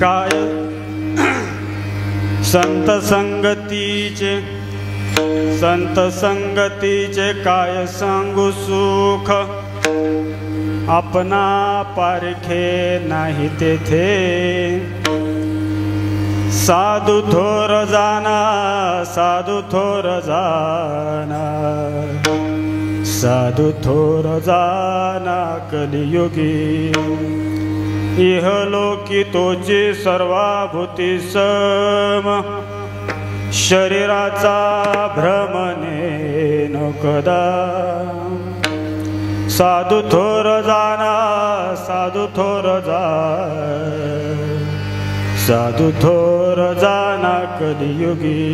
काय संत संगतीचे काय सांगू सुख, आपणा पारखे नाही तेथे। साधू थोर जाना, साधू थोर जाना, साधू थोर जाना कलियुगी। इहलोकी तोची सर्वाभूती सम, शरीराचा भ्रमणे न कदा। साधू थोर जाना, साधू थोर जाना, साधू थोर जाना कलियुगी।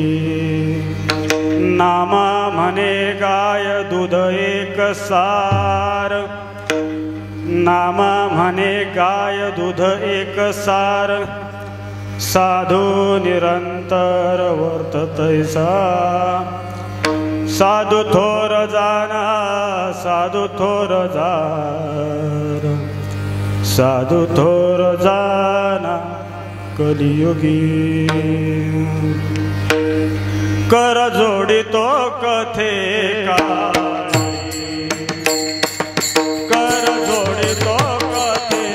नामा म्हणे गाय दूध एक सार, नामा म्हणे गाय दूध एक सार। साधू निरंतर वर्ततैसा, साधू थोर जाना, साधू थोर जाना, साधू थोर जाना कलियुगी। कर जोडितो कथे काळी, कर जोडितो कथे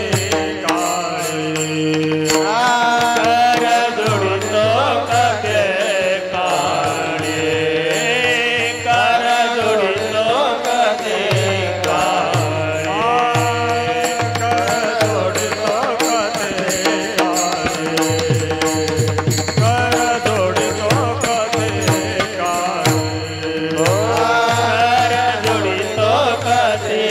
काळी, कर जोडितो कथे काळी, कर जोडितो कथे काळी, कर जोडितो कथे काळी, कर जोडितो कथे काळी, कर जोडितो कथे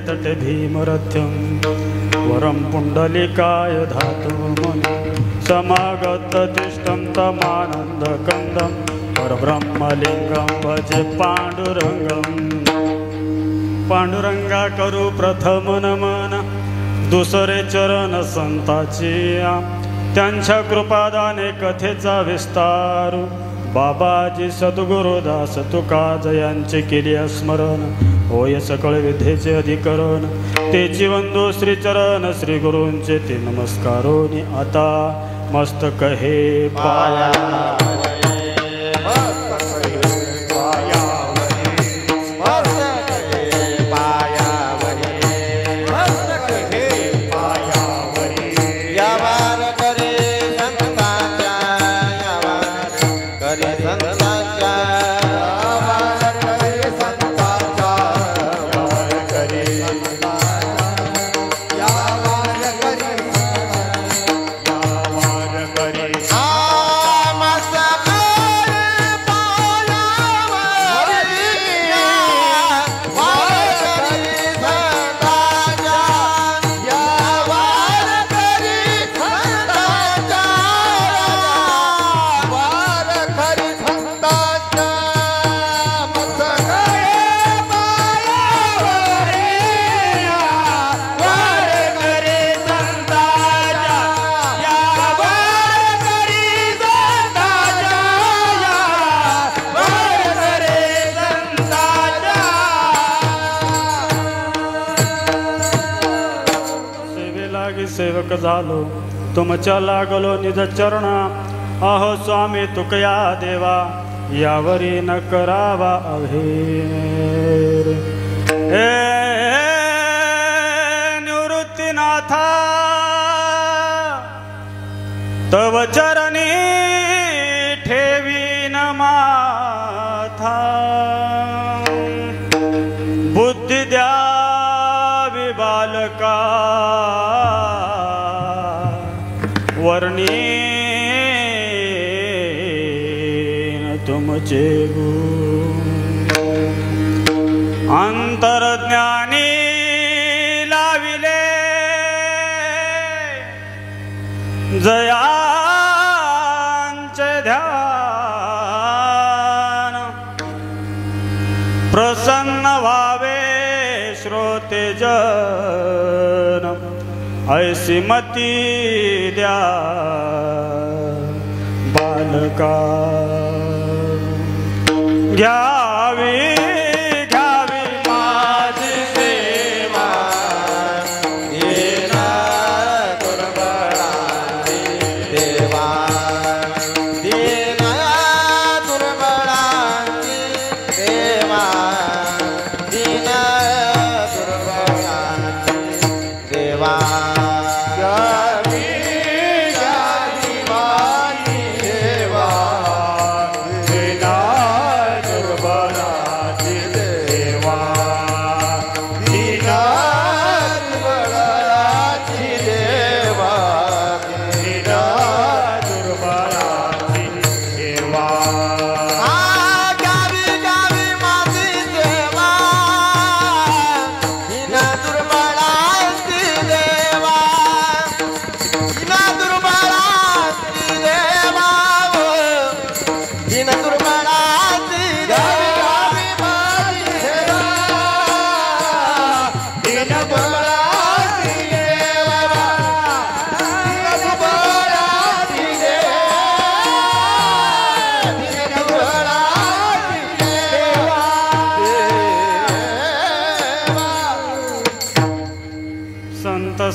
तटे भीमरथ्यं वरं पुंडलिकाय धातुमनि समागत तिष्ठं तमानन्दकन्दं परब्रह्मलिंगं भजे पांडुरंगं। पांडुरंगा करू प्रथम नमन, दुसरे चरण संताची, त्यांच्या कृपादाने कथेचा विस्तार। बाबाजी सद्गुरुदास तुका जयांचे केले स्मरण होय सकळ विद्येचे अधिकरण तेची वंदो श्रीचरण श्री गुरूंचे ते नमस्कारोनी आता मस्तक हे पाया सेवक झालो तुमच्या लागलो निज चरणा अहो स्वामी तुकया देवा यावरी न करावा अभेर हे निवृत्तीनाथा तव चरणी ठेवी न माथा बुद्धी द्यावी बालका वर्णी तुमचे अंतरज्ञानी लाविले जयांचे ध्यान प्रसन्न व्हावे श्रोते जन ऐसी मती द्या बालका घ्यावी घ्यावी माझी सेवा येना दुर्बळाची देवा दीना दुर्बळाची देवा दीना दुर्बळाची देवा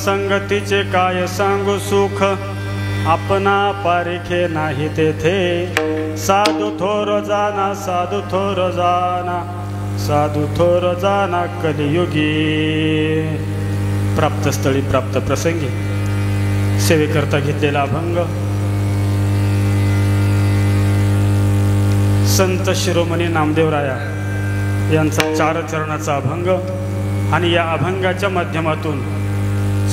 संगतीचे काय सांगू सुख आपणा पारिखे नाही तेथे साधू थोर जाना साधू थोर जाना साधू थोर जाना कलियुगी प्राप्त स्थळी प्राप्त प्रसंगी सेवेकरता घेतलेला अभंग संत शिरोमणी नामदेवराया यांचा 4 चरणाचा अभंग आणि या अभंगाच्या माध्यमातून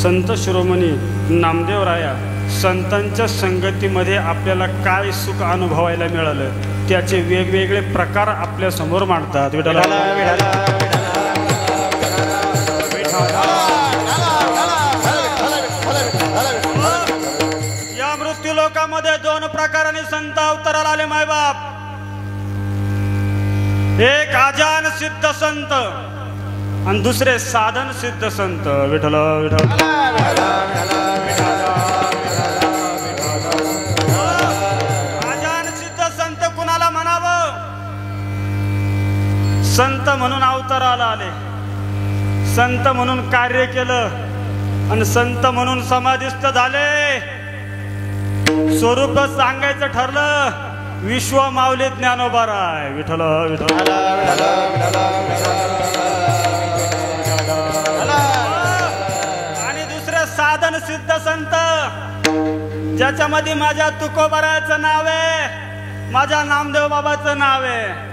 संत शिरोमणी नामदेवराया संतांच्या संगतीमध्ये आपल्याला काय सुख अनुभवायला मिळालं त्याचे वेगवेगळे प्रकार आपल्या समोर मांडतात. या मृत्यू लोकामध्ये 2 प्रकाराने संत अवताराला आले मायबाप. एक आजान सिद्ध संत आणि दुसरे साधन सिद्ध संत. विठ्ठल विठ्ठल. आजान सिद्ध संत कुणाला संत म्हणून अवताराला आले, संत म्हणून कार्य केलं आणि संत म्हणून समाधिस्थ झाले. स्वरूप सांगायचं ठरलं, विश्व माऊली ज्ञानोबाराय. विठ्ठल विठ्ठल. आणि दुसरे साधन सिद्ध संत, ज्याच्यामध्ये माझ्या तुकोबारायचं नाव आहे, माझ्या नामदेव बाबाचं नाव आहे.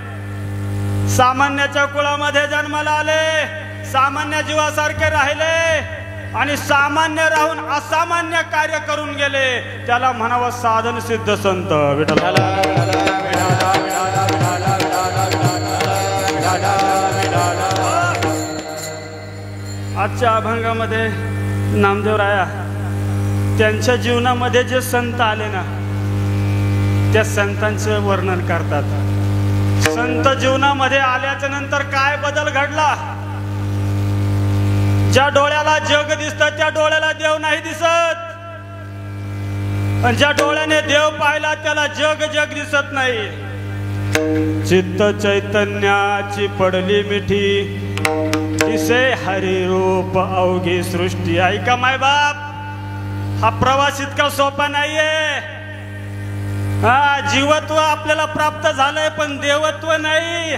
सामान्याच्या कुळामध्ये जन्माला आले, सामान्य जीवासारखे राहिले आणि सामान्य राहून असामान्य कार्य करून गेले. त्याला म्हणावं साधन सिद्ध संत. विठ्ठल. आजच्या अभंगामध्ये नामदेवराया त्यांच्या जीवनामध्ये जे संत आले ना, त्या संतांचं वर्णन करतात. संत जीवनामध्ये आल्याच्या नंतर काय बदल घडला. ज्या डोळ्याला जग दिसतं त्या डोळ्याला देव नाही दिसत, आणि ज्या डोळ्याने देव पाहिला त्याला जग जग दिसत नाही. चित्त चैतन्याची पडली मिठी, दिसे हरिरूप अवघी सृष्टी. ऐका माय बाप, हा प्रवास इतका सोपा नाहीये. हा जीवत्व आपल्याला प्राप्त झालंय पण देवत्व नाही.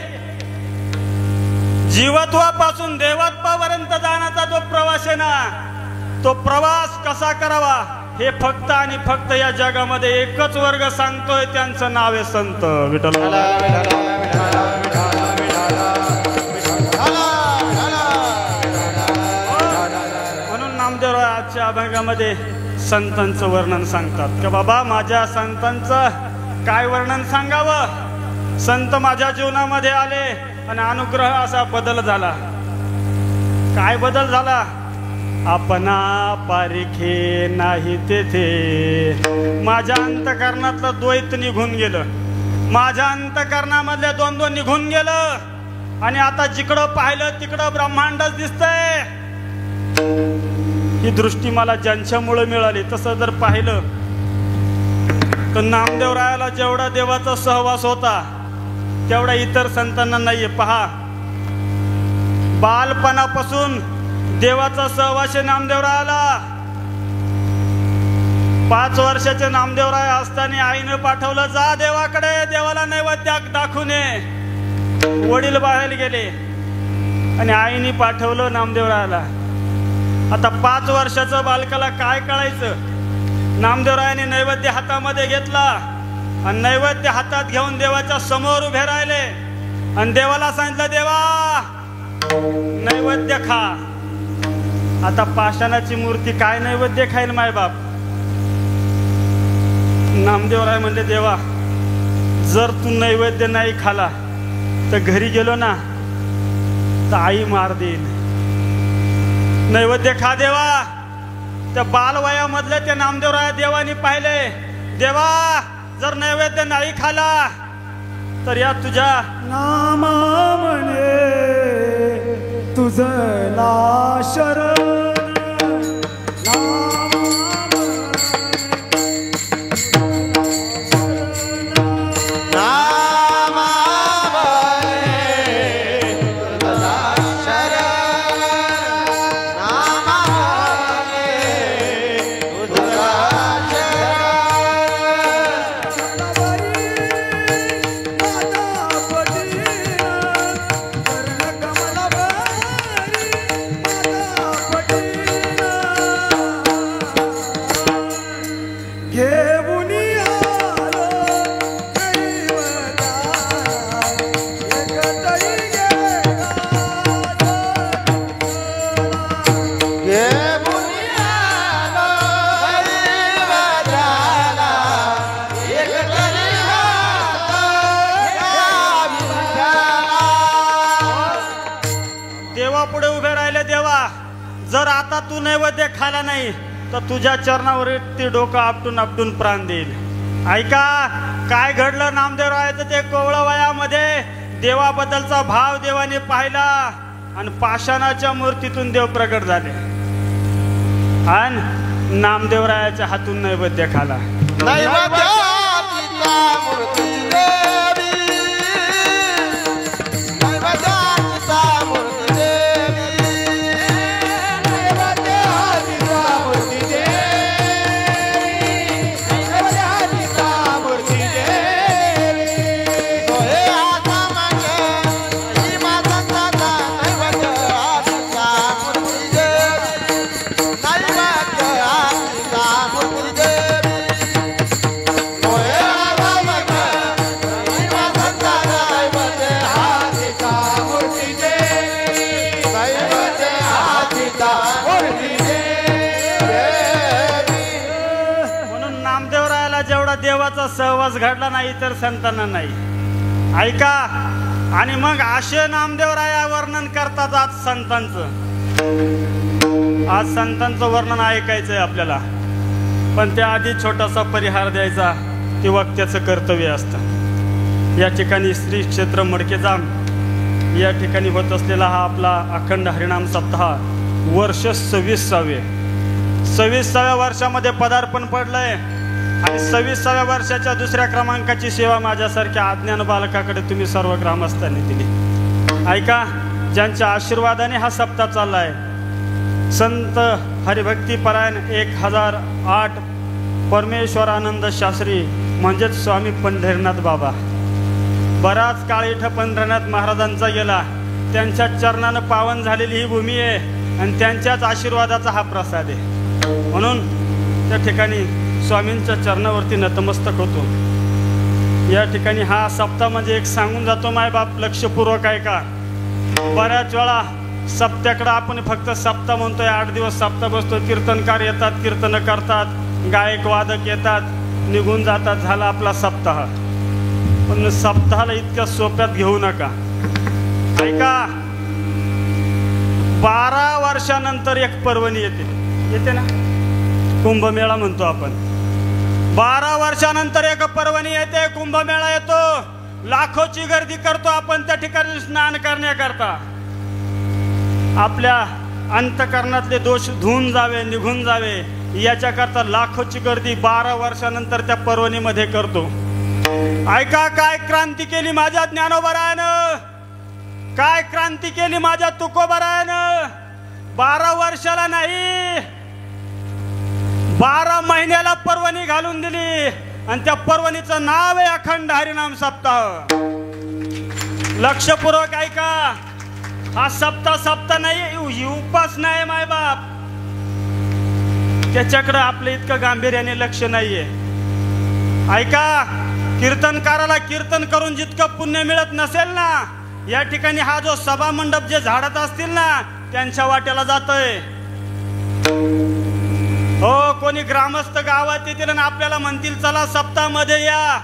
जीवत्वापासून देवत्वापर्यंत जाण्याचा जो प्रवास आहे ना, तो प्रवास कसा करावा हे फक्त आणि फक्त या जगामध्ये एकच वर्ग सांगतोय, त्यांचं नाव आहे संत. विठ्ठल. म्हणून नामदेवराय आजच्या अभंगामध्ये संतांचं वर्णन सांगतात की बाबा माझ्या संतांचं काय वर्णन सांगावं. संत माझ्या जीवनामध्ये आले आणि अनुग्रह असा बदल झाला. काय बदल झाला. आपणा पारिखे नाही तेथे. माझ्या अंतकरणातलं द्वैत निघून गेलं, माझ्या अंतकरणामधले द्वंद्व निघून गेलं आणि आता जिकडं पाहिलं तिकडं ब्रह्मांडच दिसतंय. ही दृष्टी मला ज्यांच्यामुळे मिळाली. तसं जर पाहिलं तर नामदेवरायाला जेवढा देवाचा सहवास होता तेवढा इतर संतांना नाहीये. पहा, बालपणापासून देवाचा सहवास नामदेवरायाला. 5 वर्षाचे नामदेवराय असताना आईनं पाठवलं, जा देवाकडे, देवाला नैवेद्य दाखवून ये. वडील बाहेर गेले आणि आईने पाठवलं नामदेवरायाला. आता 5 वर्षाचं बालकाला काय कळायचं. नामदेवरायाने नैवेद्य हातामध्ये घेतला आणि नैवेद्य हातात घेऊन देवाच्या समोर उभे राहिले आणि देवाला सांगितलं, देवा नैवेद्य खा. आता पाषाणाची मूर्ती काय नैवेद्य खाईल मायबाप. नामदेवराय म्हणले, देवा जर तू नैवेद्य नाही खाला तर घरी गेलो ना तर आई मार देईल. नैवेद्य खा देवा. त्या बालवयामधले ते नामदेवराय देवानी पाहिले, देवा जर नैवेद्य नाही खाला तर या तुझ्या नामा म्हणे तुझं ना शरण. पुढे उभे राहिले, देवा जर आता तू नैवेद्य खाला नाही तर तुझ्या चरणावर ते डोकं आपटून आपटून प्राण देईल. ऐका काय घडलं. नामदेवरायाचं ते कोवळ्या वयामध्ये देवाबद्दलचा भाव देवाने पाहिला आणि पाषाणाच्या मूर्तीतून देव प्रगट झाले आणि नामदेवरायाच्या हातून नैवेद्य खाला. नैवेद्य देवाचा सहवास घडला नाही तर संतांना नाही. ऐका. आणि मग असे नामदेवराया वर्णन करतात आज संतांचं. आज संतांचं वर्णन ऐकायचंय आपल्याला, पण त्याआधी छोटासा परिहार द्यायचा ते वक्त्याचं कर्तव्य असतं. या ठिकाणी श्री क्षेत्र मडकेजाम या ठिकाणी होत असलेला हा आपला अखंड हरिनाम सप्ताह वर्ष 26व्या वर्षामध्ये पदार्पण पडलंय. आणि 26व्या वर्षाच्या दुसऱ्या क्रमांकाची सेवा माझ्यासारख्या अज्ञान बालकाकडे तुम्ही सर्व ग्रामस्थांनी दिली. ऐका. ज्यांच्या आशीर्वादाने हा सप्ताह चाललाय, संत हरिभक्तीपरायण 1008 परमेश्वरानंद शास्त्री म्हणजेच स्वामी पंढरीनाथ बाबा. बराच काळ इथं पंढरीनाथ महाराजांचा गेला. त्यांच्या चरणानं पावन झालेली ही भूमी आहे आणि त्यांच्याच आशीर्वादाचा हा प्रसाद आहे. म्हणून त्या ठिकाणी स्वामींच्या चरणावरती नतमस्तक होतो. या ठिकाणी हा सप्ताह म्हणजे एक सांगून जातो मायबाप, लक्षपूर्वक आहे का. बऱ्याच वेळा सप्त्याकडं आपण फक्त सप्ताह म्हणतोय. 8 दिवस सप्ताह बसतो. कीर्तनकार येतात, कीर्तन करतात, गायक वादक येतात, निघून जातात, झाला आपला सप्ताह. पण सप्ताहाला इतक्या सोप्यात घेऊ नका. ऐका. 12 वर्षानंतर एक पर्वणी येते ना, कुंभमेळा म्हणतो आपण. 12 वर्षानंतर एक पर्वणी येते, कुंभमेळा येतो. लाखोची गर्दी करतो आपण त्या ठिकाणी स्नान करण्याकरता. आपल्या अंतकरणातले दोष धुवून जावे, निघून जावे याच्याकरता लाखोची गर्दी 12 वर्षानंतर त्या पर्वणीमध्ये करतो. ऐका. काय क्रांती केली माझ्या ज्ञानोबरायानं, काय क्रांती केली माझ्या तुकोबरायानं. 12 वर्षाला नाही, 12 महिन्याला पर्वणी घालून दिली. आणि त्या पर्वणीचं नाव आहे अखंड हरिनाम सप्ताह. लक्षपूर्वक ऐका. हा सप्ताह नाही, उपास नाही मायबाप. त्याच्याकडे आपलं इतकं गांभीर्याने लक्ष नाहीये. ऐका. कीर्तनकाराला कीर्तन करून जितकं पुण्य मिळत नसेल ना, या ठिकाणी हा जो सभा मंडप जे झाडत असतील ना, त्यांच्या वाट्याला जातोय. हो. कोणी ग्रामस्थ गावात येतील आणि आपल्याला म्हणतील चला सप्ताहामध्ये या,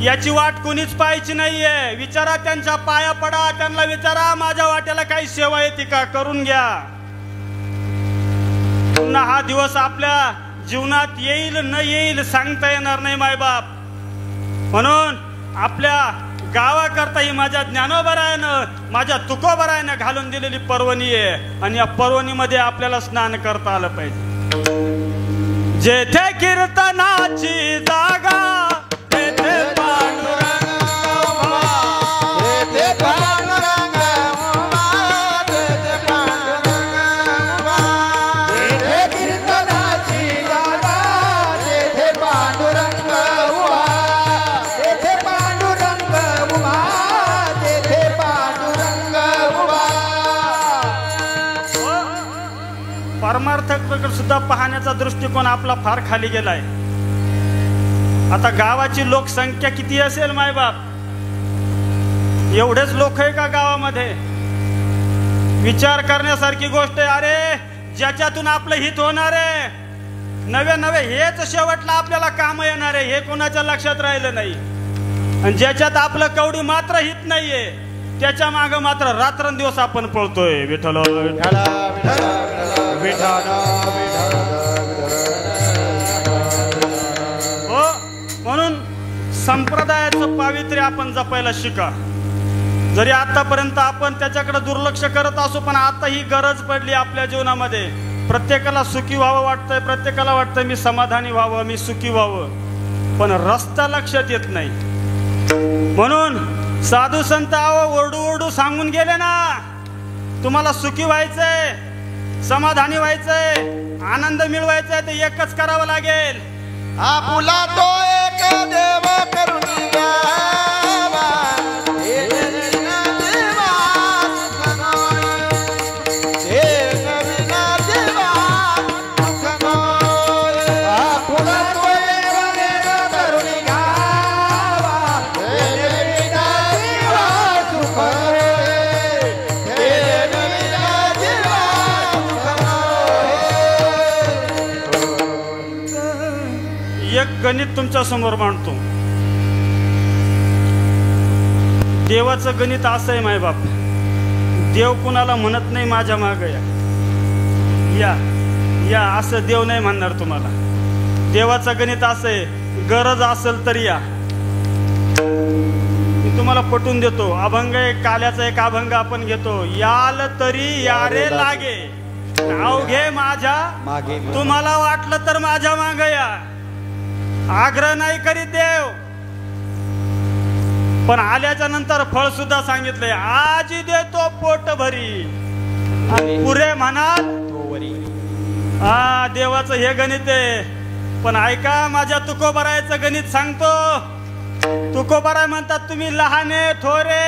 याची वाट कोणीच पाहायची नाहीये. विचारा, त्यांच्या पाया पडा, त्यांना विचारा माझ्या वाट्याला काही सेवा येते का, करून घ्या. पुन्हा हा दिवस आपल्या जीवनात येईल न येईल सांगता येणार नाही मायबाप. म्हणून आपल्या गावाकरता ही माझ्या ज्ञानोबरायानं, माझ्या तुकोबरायानं घालून दिलेली पर्वणी आहे. आणि या पर्वणीमध्ये आपल्याला स्नान करता आलं पाहिजे. जेथे कीर्तनाची जागा तेथे पांडुरंग उभा, तेथे पांडुरंग उभा, तेथे पांडुरंग उभा. तेथे कीर्तनाची जागा तेथे पांडुरंग उभा, तेथे पांडुरंग उभा, तेथे पांडुरंग उभा. परमार्थाकडे सुद्धा पाहण्याचा दृष्टिकोन आपला फार खाली गेलाय. आता गावाची लोकसंख्या किती असेल मायबाप, एवढेच लोक आहे का गावामध्ये. विचार करण्यासारखी गोष्ट आहे. अरे ज्याच्यातून आपलं हित होणार आहे, नवे हेच शेवटला आपल्याला काम येणार आहे, हे कोणाच्या लक्षात राहिलं नाही. आणि ज्याच्यात आपलं कवडी मात्र हित नाहीये, त्याच्या मागे मात्र रात्रंदिवस आपण पळतोय. विठ्ठल विठ्ठल विठ्ठल हो. म्हणून संप्रदायाचं पावित्र्य आपण जपायला शिका. जरी आतापर्यंत आपण त्याच्याकडे दुर्लक्ष करत असू, पण आता ही गरज पडली आपल्या जीवनामध्ये. प्रत्येकाला सुखी व्हावं वाटतंय, प्रत्येकाला वाटतंय मी समाधानी व्हावं, मी सुखी व्हावं, पण रस्ता लक्षात येत नाही. म्हणून साधू संत ओरडू ओरडू सांगून गेले ना, तुम्हाला सुखी व्हायचंय, समाधानी व्हायचंय, आनंद मिळवायचाय, तर एकच करावं लागेल. आपुला तो एक देव करून घ्यावा, हे नवीन देवा हे नवीन देवा आपुला तो एक देव करून घ्यावा, हे नवीन देवा सुख हे नवीन देवा एक गणित तुमच्या समोर मांडतो. देवाचं गणित असं आहे मायबाप, देव कुणाला म्हणत नाही माझ्या माग या या असं देव नाही म्हणणार तुम्हाला. देवाचं गणित असं आहे, गरज असेल तरी या. मी तुम्हाला पटवून देतो. अभंग एक काल्याचा एक अभंग आपण घेतो. याल तरी यारे लागे, नाव घे माझ्या मागे. तुम्हाला वाटलं तर माझ्या माग या. आग्रह नाही करीत देव, पण आल्याच्या नंतर फळ सुद्धा सांगितलंय. आज देतो पोट भरी, पुरे म्हणाल हा. देवाचं हे गणित आहे. पण ऐका, माझ्या तुकोबारायचं गणित सांगतो. तुकोबाराय म्हणतात तुम्ही लहाने थोरे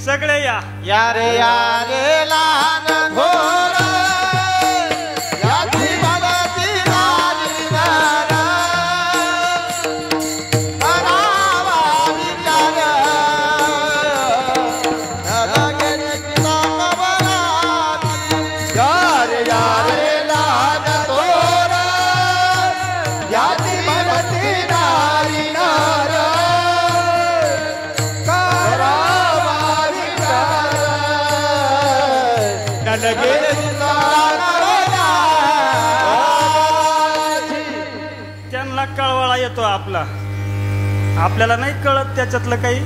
सगळे या. यारे यारे लहान थोर, याची मदती नारीदार, करावा विचार, नलगेने किला कबरा. यारे यारे लहान थोर, याची मदती नारीदार, करावा विचार, नलगेने त्यांना कळवळा येतो आपला, आपल्याला नाही कळत त्याच्यातलं काही.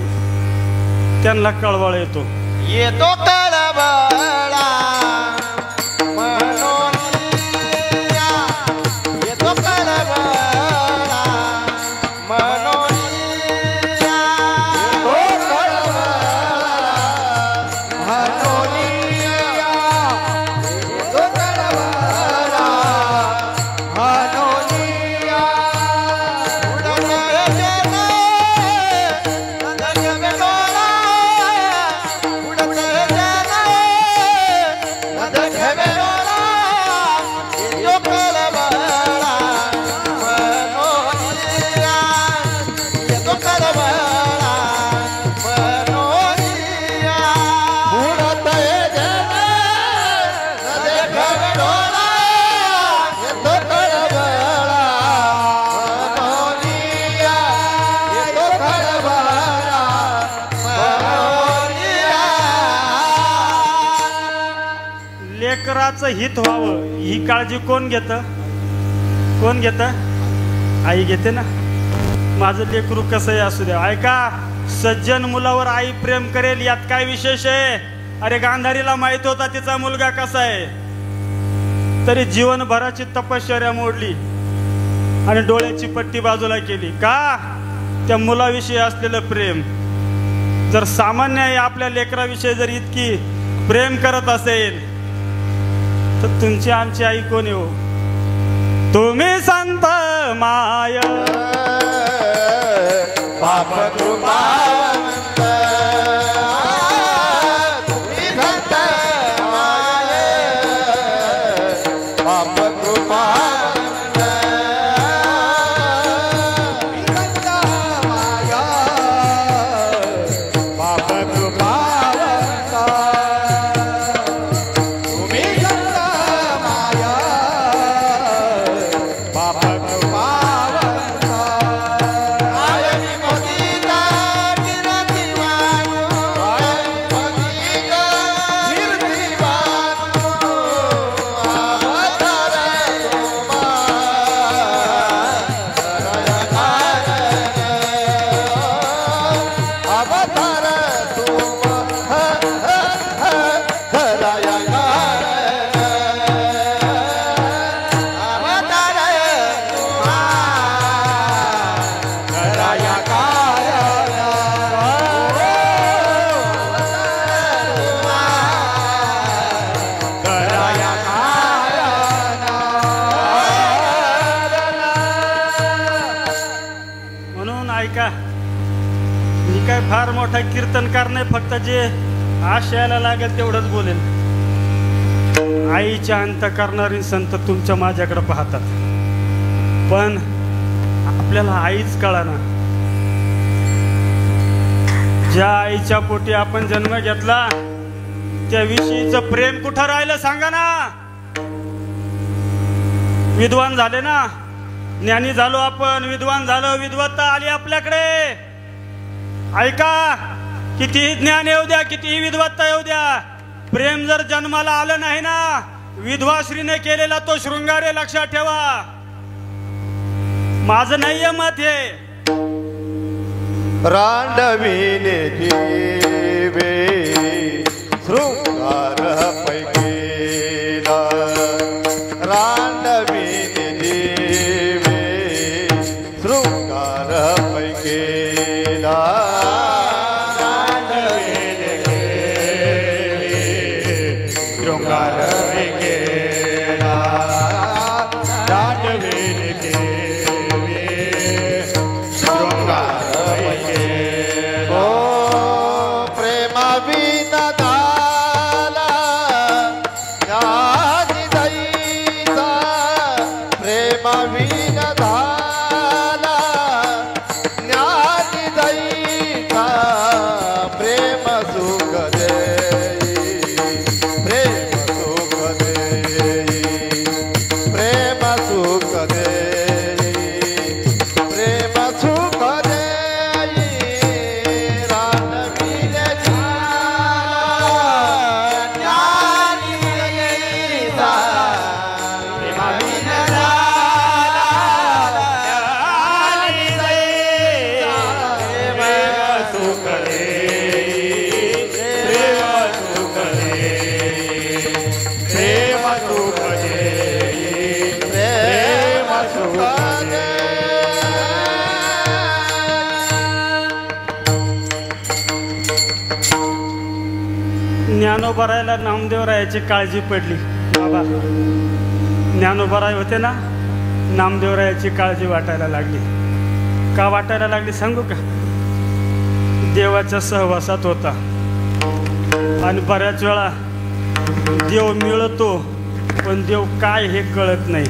त्यांना कळवळा येतो. येतो कळवळा मनोनिया, येतो कळवळा मनोनिया, येतो कळवळा मनोनिया, येतो कळवळा मनोनिया. उडत जने नंदन बेडोला, उडत जने नंदन बेडोला, येतो कळवळा मनोनिया, येतो कळवळा मनोनिया. उडत जने नंदन बेडोला, येतो कळवळा मनोनिया, येतो कळवळा मनोनिया. लेकराचं हित व्हावं ही काळजी कोण घेतं? कोण घेतं? आई घेते ना. माझं लेकरू कसं आहे असू द्या. ऐका, सज्जन मुलावर आई प्रेम करेल यात काय विशेष आहे? अरे गांधारीला माहित होता तिचा मुलगा कसा आहे, तरी जीवनभराची तपश्चर्या मोडली आणि डोळ्याची पट्टी बाजूला केली. का? त्या मुलाविषयी असलेलं प्रेम. जर सामान्य आहे आपल्या लेकराविषयी जर इतकी प्रेम करत असेल तर तुमची आमची आई कोण आहे हो? तुम्ही संत माय पाप कृपावंत, तुम्ही संत माय, पाप कृपावंत, तुम्ही संत माय, पाप कृपावंत, तुम्ही संत माय, पाप कृपावंत. आयनी मोदीचा कीर्ती वाणू, आयनी मोदीचा कीर्ती वाणू, अवतार तुम्हा कराया कारण, अवतार तुम्हा कराया कारण, अवतार तुम्हा कराया कारण, कराया कारण. म्हणून ऐका, मी काय फार मोठा कीर्तनकार नाही, फक्त जे आशयाला लागेल तेवढंच बोलेल. आईच्या अंत करणारी संत तुमच्या माझ्याकडे पाहतात, पण आपल्याला आईच कळाना. ज्या आईच्या पोटी आपण जन्म घेतला त्याविषयीचं प्रेम कुठं राहिलं सांगा ना. विद्वान झाले ना, ज्ञानी झालो आपण, विद्वान झालो, विद्वत्ता आली आपल्याकडे. ऐका, कितीही ज्ञान येऊ द्या, कितीही विद्वत्ता येऊ द्या, प्रेम जर जन्माला आलं नाही ना, विधवा श्रीने केलेला तो शृंगार आहे, लक्षात ठेवा. माझं नाहीये मत हे. रांडविने जीवे शृंगार पैकेला, रांडविने जीवे शृंगार पैकेला, रांडविने जीवे शृंगार पैकेला, रांडविने जीवे शृंगार ज्ञानोबारायला नामदेवरायाची काळजी पडली. बाबा ज्ञानोबाराय होते ना, नामदेवरायाची काळजी वाटायला लागली. का वाटायला लागली सांगू का? देवाच्या सहवासात होता आणि बऱ्याच वेळा देव मिळतो पण देव काय हे कळत नाही.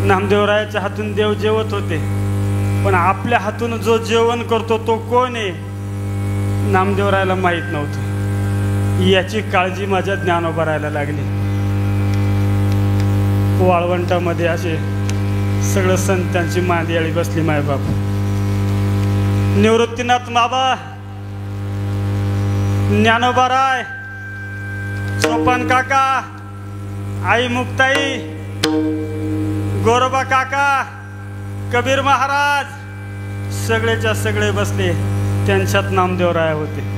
नामदेवरायाच्या हातून देव जेवत होते, पण आपल्या हातून जो जेवण करतो तो कोण आहे नामदेवरायाला माहीत नव्हतं. याची काळजी माझ्या ज्ञानोबारायला लागली. वाळवंटामध्ये असे सगळं संतांची मांदियाळी बसली. मायबाप निवृत्तीनाथ बाबा, ज्ञानोबाराय, सोपान काका, आई मुक्ताई, गोरोबा काका, कबीर महाराज, सगळेच्या सगळे बसले. त्यांच्यात नामदेवराय होते.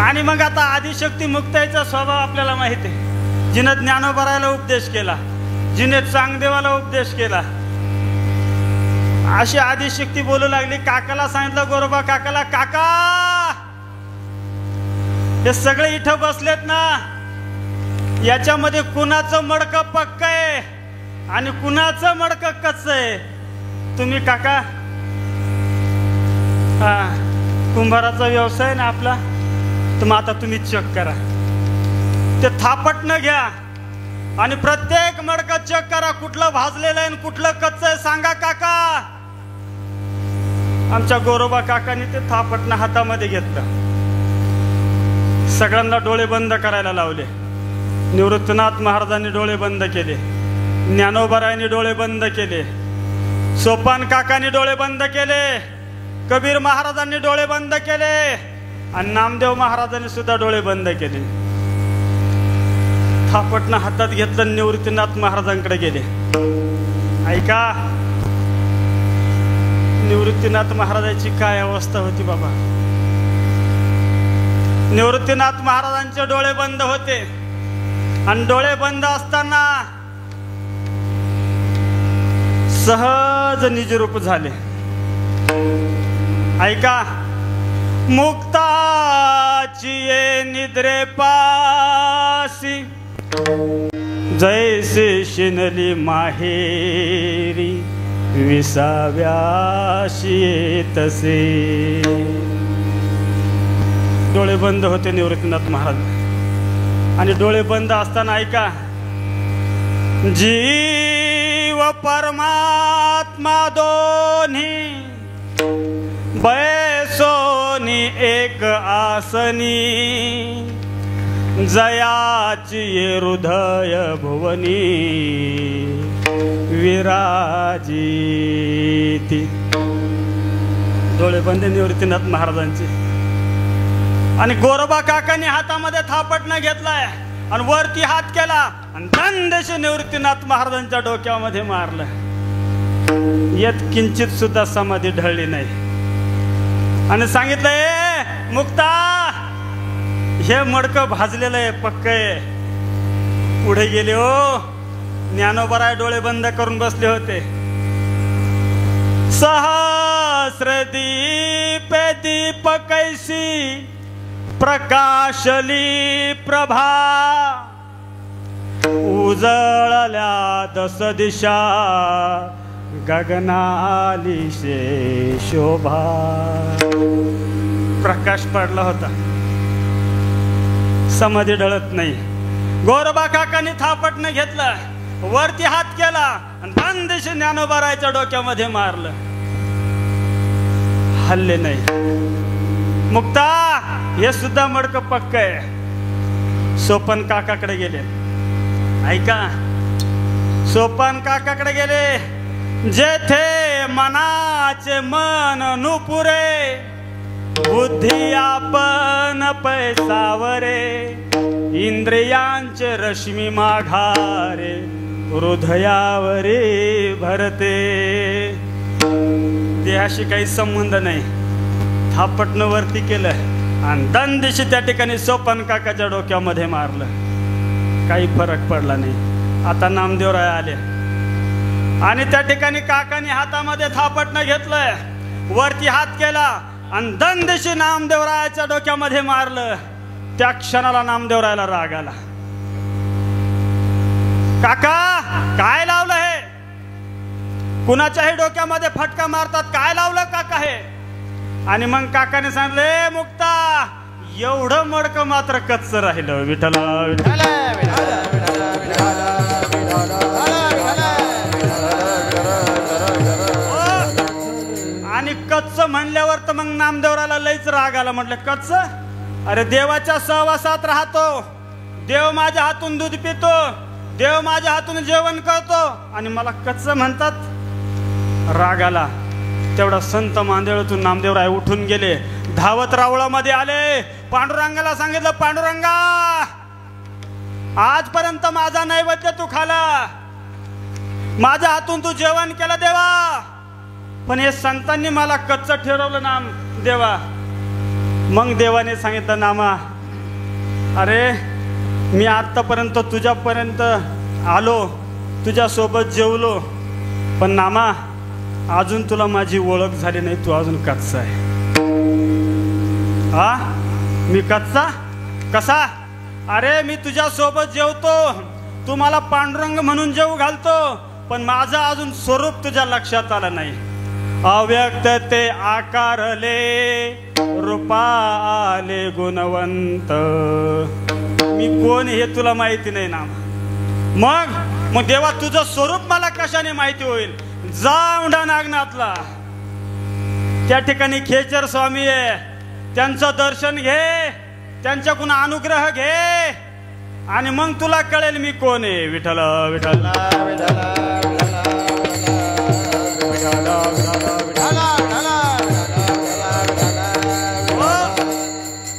आणि मग आता आदिशक्ती मुक्ताईचा स्वभाव आपल्याला माहिती आहे. जिने ज्ञानोबारायला उपदेश केला, जिने चांगदेवाला उपदेश केला, अशी आदिशक्ती बोलू लागली. काकाला सांगितलं, गोरोबा काकाला, काका हे सगळे इथं बसलेत ना, याच्यामध्ये कुणाचं मडकं पक्क आहे आणि कुणाचं मडकं कच्च आहे. तुम्ही काका, हा कुंभाराचा व्यवसाय ना आपला, तर मग आता तुम्ही चेक करा, ते थापटणं घ्या आणि प्रत्येक मडकं चेक करा, कुठलं भाजलेलं आहे आणि कुठलं कच्चं आहे सांगा काका. आमच्या गोरोबा काकांनी ते थापटणं हातामध्ये घेतलं. सगळ्यांना डोळे बंद करायला लावले. निवृत्तीनाथ महाराजांनी डोळे बंद केले, ज्ञानोबारायांनी डोळे बंद केले, सोपान काकांनी डोळे बंद केले, कबीर महाराजांनी डोळे बंद केले आणि नामदेव महाराजांनी सुद्धा डोळे बंद केले. थापटणं हातात घेतलं, निवृत्तीनाथ महाराजांकडे गेले. ऐका, निवृत्तीनाथ महाराजांची काय अवस्था होती बाबा. निवृत्तीनाथ महाराजांचे डोळे बंद होते आणि डोळे बंद असताना सहज निजरूप झाले. ऐका, मुक्ताची ये निद्रे पासी, जैसे शिनली माहेरी, विसाव्याशी तसे. डोळे बंद होते निवृत्तीनाथ महाराज आणि डोळे बंद असताना ऐका, जीव परमात्मा दोन्ही बैसोनी एक आसनी, जयाची देवाची ये हृदय भुवनी विराजिती. डोळे बंद निवृत्तीनाथ महाराजांचे. आणि गोरोबा काकांनी हातामध्ये थापटणं घेतलाय आणि वरती हात केला आणि दंडेशी निवृत्तीनाथ महाराजांच्या डोक्यामध्ये मारलं. येत किंचित सुद्धा समाधी ढळली नाही. आणि सांगितलंय मुक्ता हे मडकं भाजलेलं आहे, पक्क आहे. पुढे गेले हो. ज्ञानोबराय डोळे बंद करून बसले होते. सहस्रदीप दीप कैसी प्रकाशली प्रभा उजळल्या दस दिशा गगनाली शे शोभा. प्रकाश पडला होता, समाधी ढळत नाही. गोरोबा काकांनी थापटणं घेतलं, वरती हात केला आणि बंदिशी ज्ञानोबारायच्या डोक्यामध्ये मारलं. हल्ले नाही. मुक्ता हे सुद्धा मडकं पक्क आहे. सोपन काकाकडे गेले. ऐका, सोपन काकाकडे गेले. जेथे मनाचे मन नुपुरे बुद्धी आपण पैसावरे इंद्रियांचे रश्मी माघारे हृदयावरे भरते. देहाशी काही संबंध नाही. थापटणं वरती केलं आणि दंदिशी त्या ठिकाणी सोपन काकाच्या डोक्यामध्ये मारलं. काही फरक पडला नाही. आता नामदेवराय आले आणि त्या ठिकाणी काकाने हातामध्ये थापटणं घेतलंय, वरती हात केला आणि दंदिशी नामदेवरायाच्या डोक्यामध्ये मारलं. त्या क्षणाला नामदेवरायाला राग आला. काका काय लावलं हे? कुणाच्याही डोक्यामध्ये फटका मारतात, काय लावलं काका हे? आणि मग काकाने सांगितले मुक्ता एवढं मडकं मात्र कच्च राहिलं. विठ्ठला विठ्ठला आणि कच्च म्हणल्यावर तर मग नामदेवराला लईच राग आला. म्हटलं कच्च? अरे देवाच्या सहवासात राहतो, देव माझ्या हातून दूध पितो, देव माझ्या हातून जेवण करतो आणि मला कच्च म्हणतात. राग आला. तेवढा संत मांदेळातून नामदेवराय उठून गेले, धावत रावळामध्ये आले. पांडुरंगाला सांगितलं, पांडुरंगा आजपर्यंत माझा नैवेद्य तू खाला, माझ्या हातून तू जेवण केलं देवा, पण हे संतांनी मला कच्च ठरवलं नाम देवा. मग देवाने सांगितलं नामा अरे मी आतापर्यंत तुझ्यापर्यंत आलो, तुझ्यासोबत जेवलो, पण नामा अजून तुला माझी ओळख झाली नाही, तू अजून कच्चा आहे. हा मी कच्चा कसा? अरे मी तुझ्या सोबत जेवतो, तू मला पांडुरंग म्हणून जेवू घालतो, पण माझं अजून स्वरूप तुझ्या लक्षात आलं नाही. अव्यक्त ते आकारले रूपाले गुणवंत, मी कोण हे तुला माहिती नाही ना. मग देवा तुझं स्वरूप मला कशाने माहिती होईल? जा औंढा नागनाथला, त्या ठिकाणी खेचर स्वामी आहे, त्यांचं दर्शन घे, त्यांच्याकडून अनुग्रह घे आणि मग तुला कळेल मी कोण आहे. विठ्ठल विठ्ठल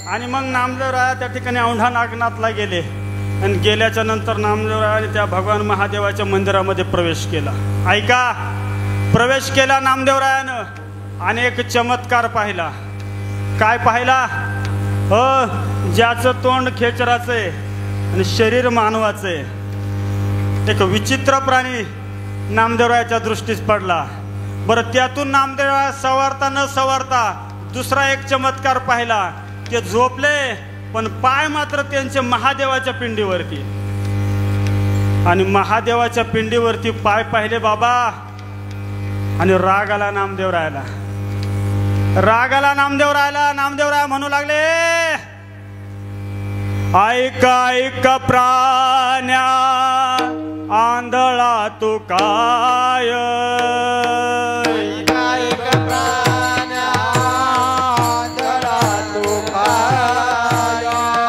आणि मग नामदेवराय त्या ठिकाणी औंढा नागनाथला गेले आणि गेल्याच्या नंतर नामदेवरायाने त्या भगवान महादेवाच्या मंदिरामध्ये प्रवेश केला. ऐका, प्रवेश केला नामदेवरायानं आणि एक चमत्कार पाहिला. काय पाहिला? ज्याचं तोंड खेचराचं आहे आणि शरीर मानवाचं आहे, एक विचित्र प्राणी नामदेवरायाच्या दृष्टीस पडला. बरं, त्यातून नामदेवराय सवारता न सवारता दुसरा एक चमत्कार पाहिला. ते झोपले पण पाय मात्र त्यांचे महादेवाच्या पिंडीवरती, आणि महादेवाच्या पिंडीवरती पाय पाहिले बाबा. आणि राग आला नामदेवरायाला, राग आला नामदेवरायाला. नामदेवराय म्हणू लागले, ऐक ऐक प्राण्या आंधळा तू काय,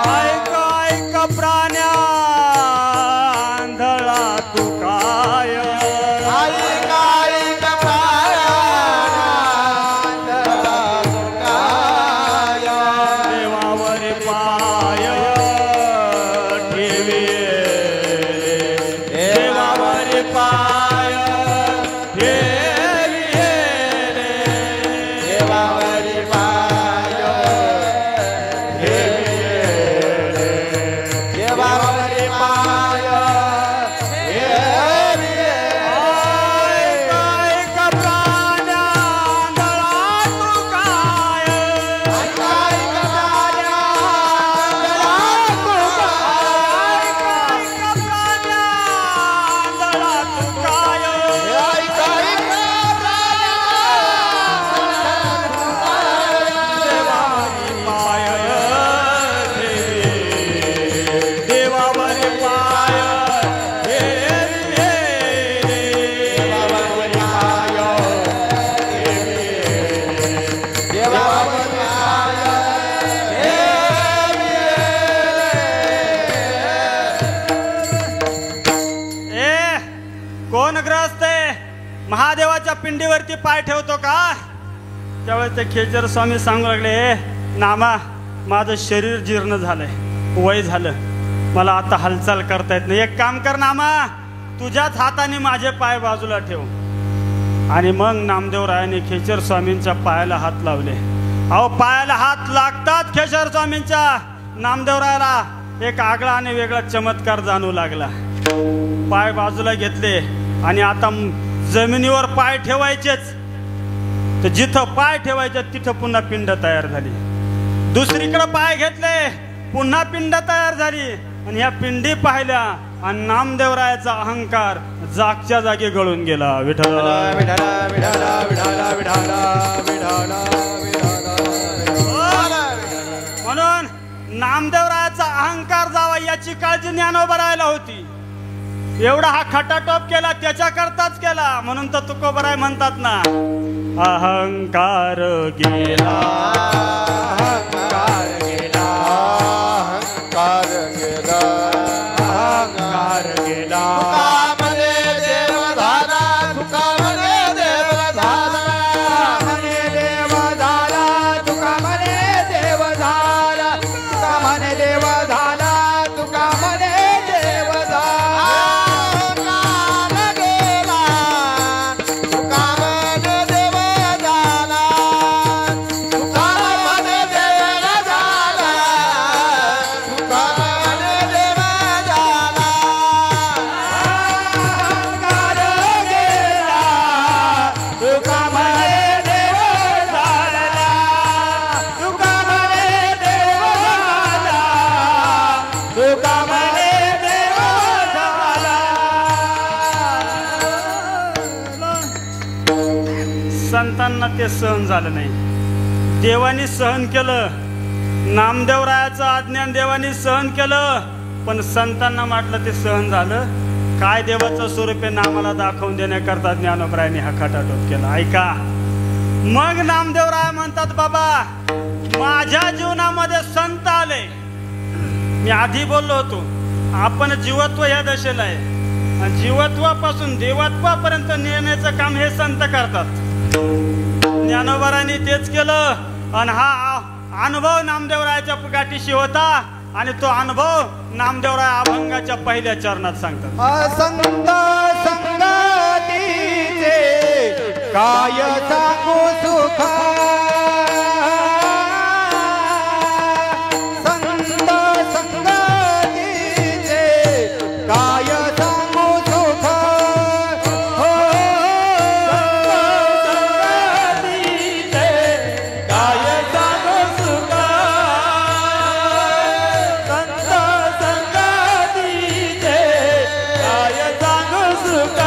ऐक ऐक प्राण्या पाय ठेविले देवावरी पाय ठेविले देवावरी पाय ठेविले काय कप्राण्या आंधळा तू काय काय कप्राण्या आंधळा तू काय काय कप्राण्या आंधळा तू काय काय देवावरी पाय देवावरी पाय देवावरी पाय ए कोण ग्रस्त आहे महादेवाच्या पिंडीवरती पाय ठेवतो का? त्यावेळेस ते खेचर स्वामी सांगू लागले, "ए नामा, माझं शरीर जीर्ण झालंय, वय झालं, मला आता हालचाल करता येत नाही. एक काम कर नामा, तुझ्याच हाताने माझे पाय बाजूला ठेव." आणि मग नामदेवरायाने खेचर स्वामींच्या पायाला हात लावले. अहो पायाला हात लागतात खेचर स्वामींच्या नामदेवरायाला एक आगळा आणि वेगळा चमत्कार जाणू लागला. पाय बाजूला घेतले आणि आता जमिनीवर पाय ठेवायचेच, तर जिथं पाय ठेवायचे तिथं पुन्हा पिंड तयार झाली. दुसरीकडे पाय घेतले, पुन्हा पिंड तयार झाली. आणि ह्या पिंडी पाहिल्या आणि नामदेवरायाचा अहंकार जागच्या जागी गळून गेला. विठ्ठल विठाला विठाला विठाला विठाला विठाला म्हणून नामदेवरायाचा अहंकार जावा याची काळजी ज्ञानोबरायला होती. एवढा हा खटाटोप केला त्याच्याकरताच केला. म्हणून तर तुकोबराय म्हणतात ना, अहंकार गेला अहंकार गेला अहंकार गेला अहंकार गेला तुकामध्ये देव झाला तुकामध्ये देव झाला म्हणे देव झाला तुकामध्ये देव झाला तुकामध्ये देव झाला तुकामध्ये देव झाला अहंकार गेला तुकामध्ये देव झाला तुकामध्ये देव झाला तुकामध्ये देव झाला अहंकार गेला तुकामध्ये देव झाला तुकामध्ये देव झाला तुकामध्ये देव झाला. संतांना ते सहन झालं नाही. देवानी सहन केलं, नामदेवरायाचं अज्ञान देवानी सहन केलं, पण संतांना म्हटलं ते सहन झालं. काय देवाचं स्वरूप आहे नामाला दाखवून देण्याकरता ज्ञानोबरायांनी हा खटाटोप केला. ऐका, मग नामदेवराय म्हणतात, बाबा माझ्या जीवनामध्ये संत आले. मी आधी बोललो होतो, आपण जीवत्व या दशेला आहे. आणि जीवत्वापासून देवत्वापर्यंत नेण्याचं काम हे संत करतात. ज्ञानोबरायांनी तेच केलं. आणि हा अनुभव नामदेवरायाच्या गाठीशी होता. आणि तो अनुभव नामदेवराय अभंगाच्या पहिल्या चरणात सांगतात. संत संगतीचे काय सांगू सुख संत संगतीचे काय सांगू सुख हो संगतीचे काय सांगू सुख संत संगतीचे काय सांगू सुख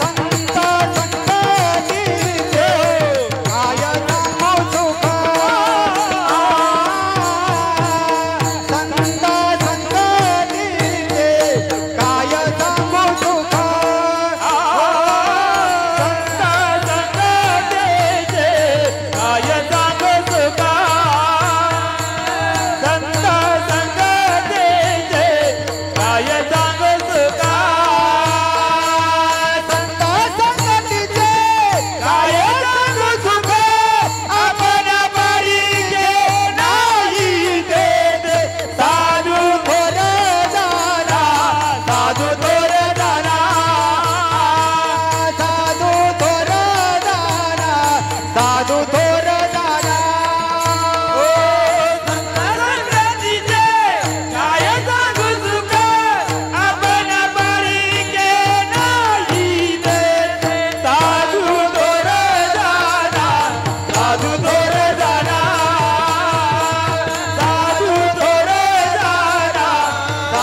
संत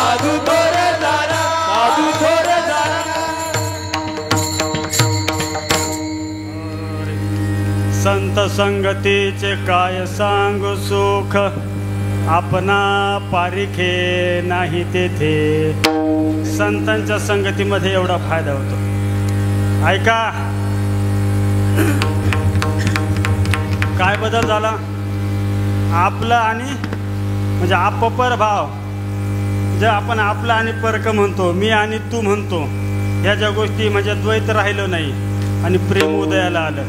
साधू थोर झाला साधू थोर झाला संत संगतीचे काय सांगू सुख आपणा पारिखे नाही तेथे. संतांच्या संगतीमध्ये एवढा फायदा होतो. ऐका काय बदल झाला आपलं आणि म्हणजे आपपर भाव जे आपण आपलं आणि परक म्हणतो, मी आणि तू म्हणतो, ह्या ज्या गोष्टी म्हणजे द्वैत राहिलं नाही आणि प्रेम उदयाला आलं.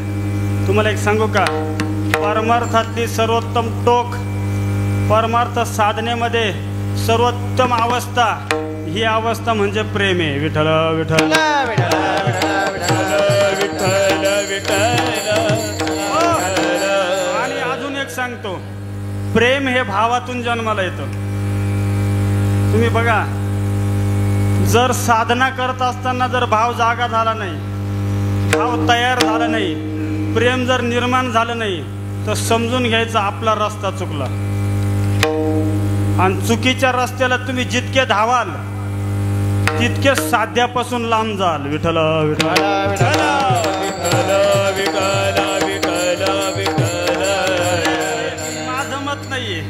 तुम्हाला एक सांगू का, परमार्थातली सर्वोत्तम टोक, परमार्थ साधनेमध्ये सर्वोत्तम अवस्था ही अवस्था म्हणजे प्रेम आहे. विठ्ठल विठ्ठल आणि अजून एक सांगतो, प्रेम हे भावातून जन्माला येतं. तुम्ही बघा, जर साधना करत असताना जर भाव जागा झाला नाही, भाव तयार झाला नाही, प्रेम जर निर्माण झालं नाही, तर समजून घ्यायचा आपला रस्ता चुकला. आणि चुकीच्या रस्त्याला तुम्ही जितके धावाल तितके साध्यापासून लांब जाल. विठ्ठल विठ्ठल माझं मत नाहीये.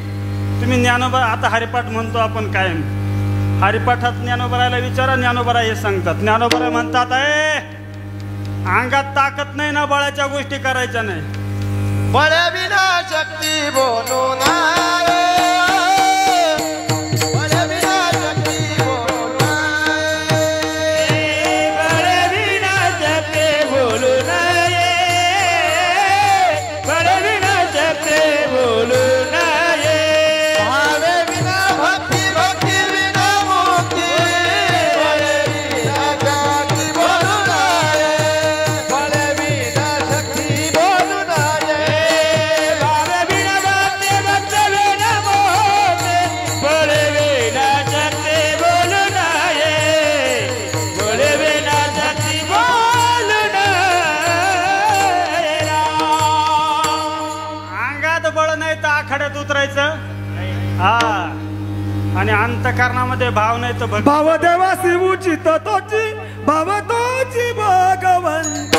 तुम्ही ज्ञानोबा आता हरिपाठ म्हणतो आपण कायम, हरिपाठात ज्ञानोबरायला विचारा, ज्ञानोबराय हे सांगतात. ज्ञानोबराय म्हणतात अंगात ताकद नाही ना, बळाच्या गोष्टी करायच्या नाही. बळ्या विना शक्ती बोलू नये, बळ्या विना शक्ती बोलू नये, बळ्या विना शक्ती बोलू नये, बळ्या विना शक्ती बोलू नये. भावे विना भक्ती, भक्ती विना मुक्ती, बळ्या विना शक्ती बोलू नये, बळ्या विना शक्ती बोलू नये. आखाड्यात उतरायचं हा, आणि अंतःकरणामध्ये भाव नाही तर भक्ती. भाव देवासी उचित तोची, भाव तोची भगवंत.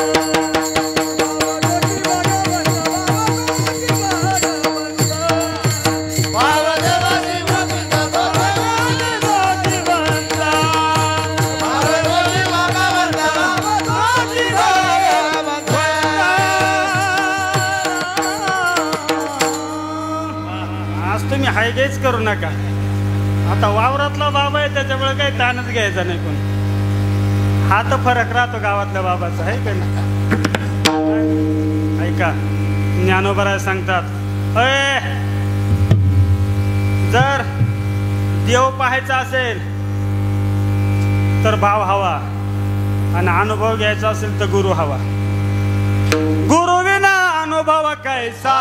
तुम्ही हायगेच करू नका. आता वावरातला बाबा आहे त्याच्यामुळे काही ताणच घ्यायचा नाही. कोण हा तर फरक राहतो गावातल्या बाबाचा, आहे का नाही. ऐका ज्ञानोबराय सांगतात, जर देव पाहायचा असेल तर भाव हवा, आणि अनुभव घ्यायचा असेल तर गुरु हवा. गुरु विना अनुभव कैसा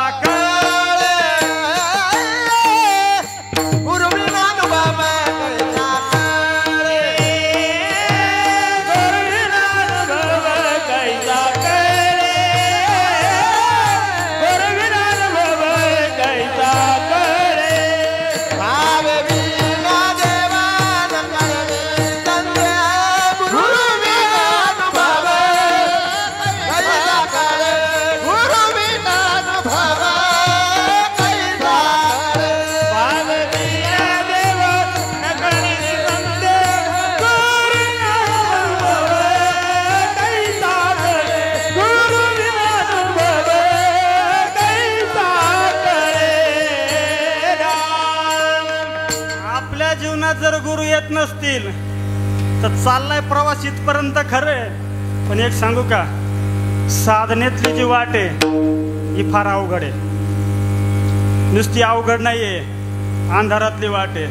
जर गुरु येत नसतील तर चाललाय प्रवास इथपर्यंत खरंय. पण एक सांगू का, साधनेतली जी वाट आहे ही फार अवघड आहे. नुसती अवघड नाहीये, अंधारातली वाट आहे.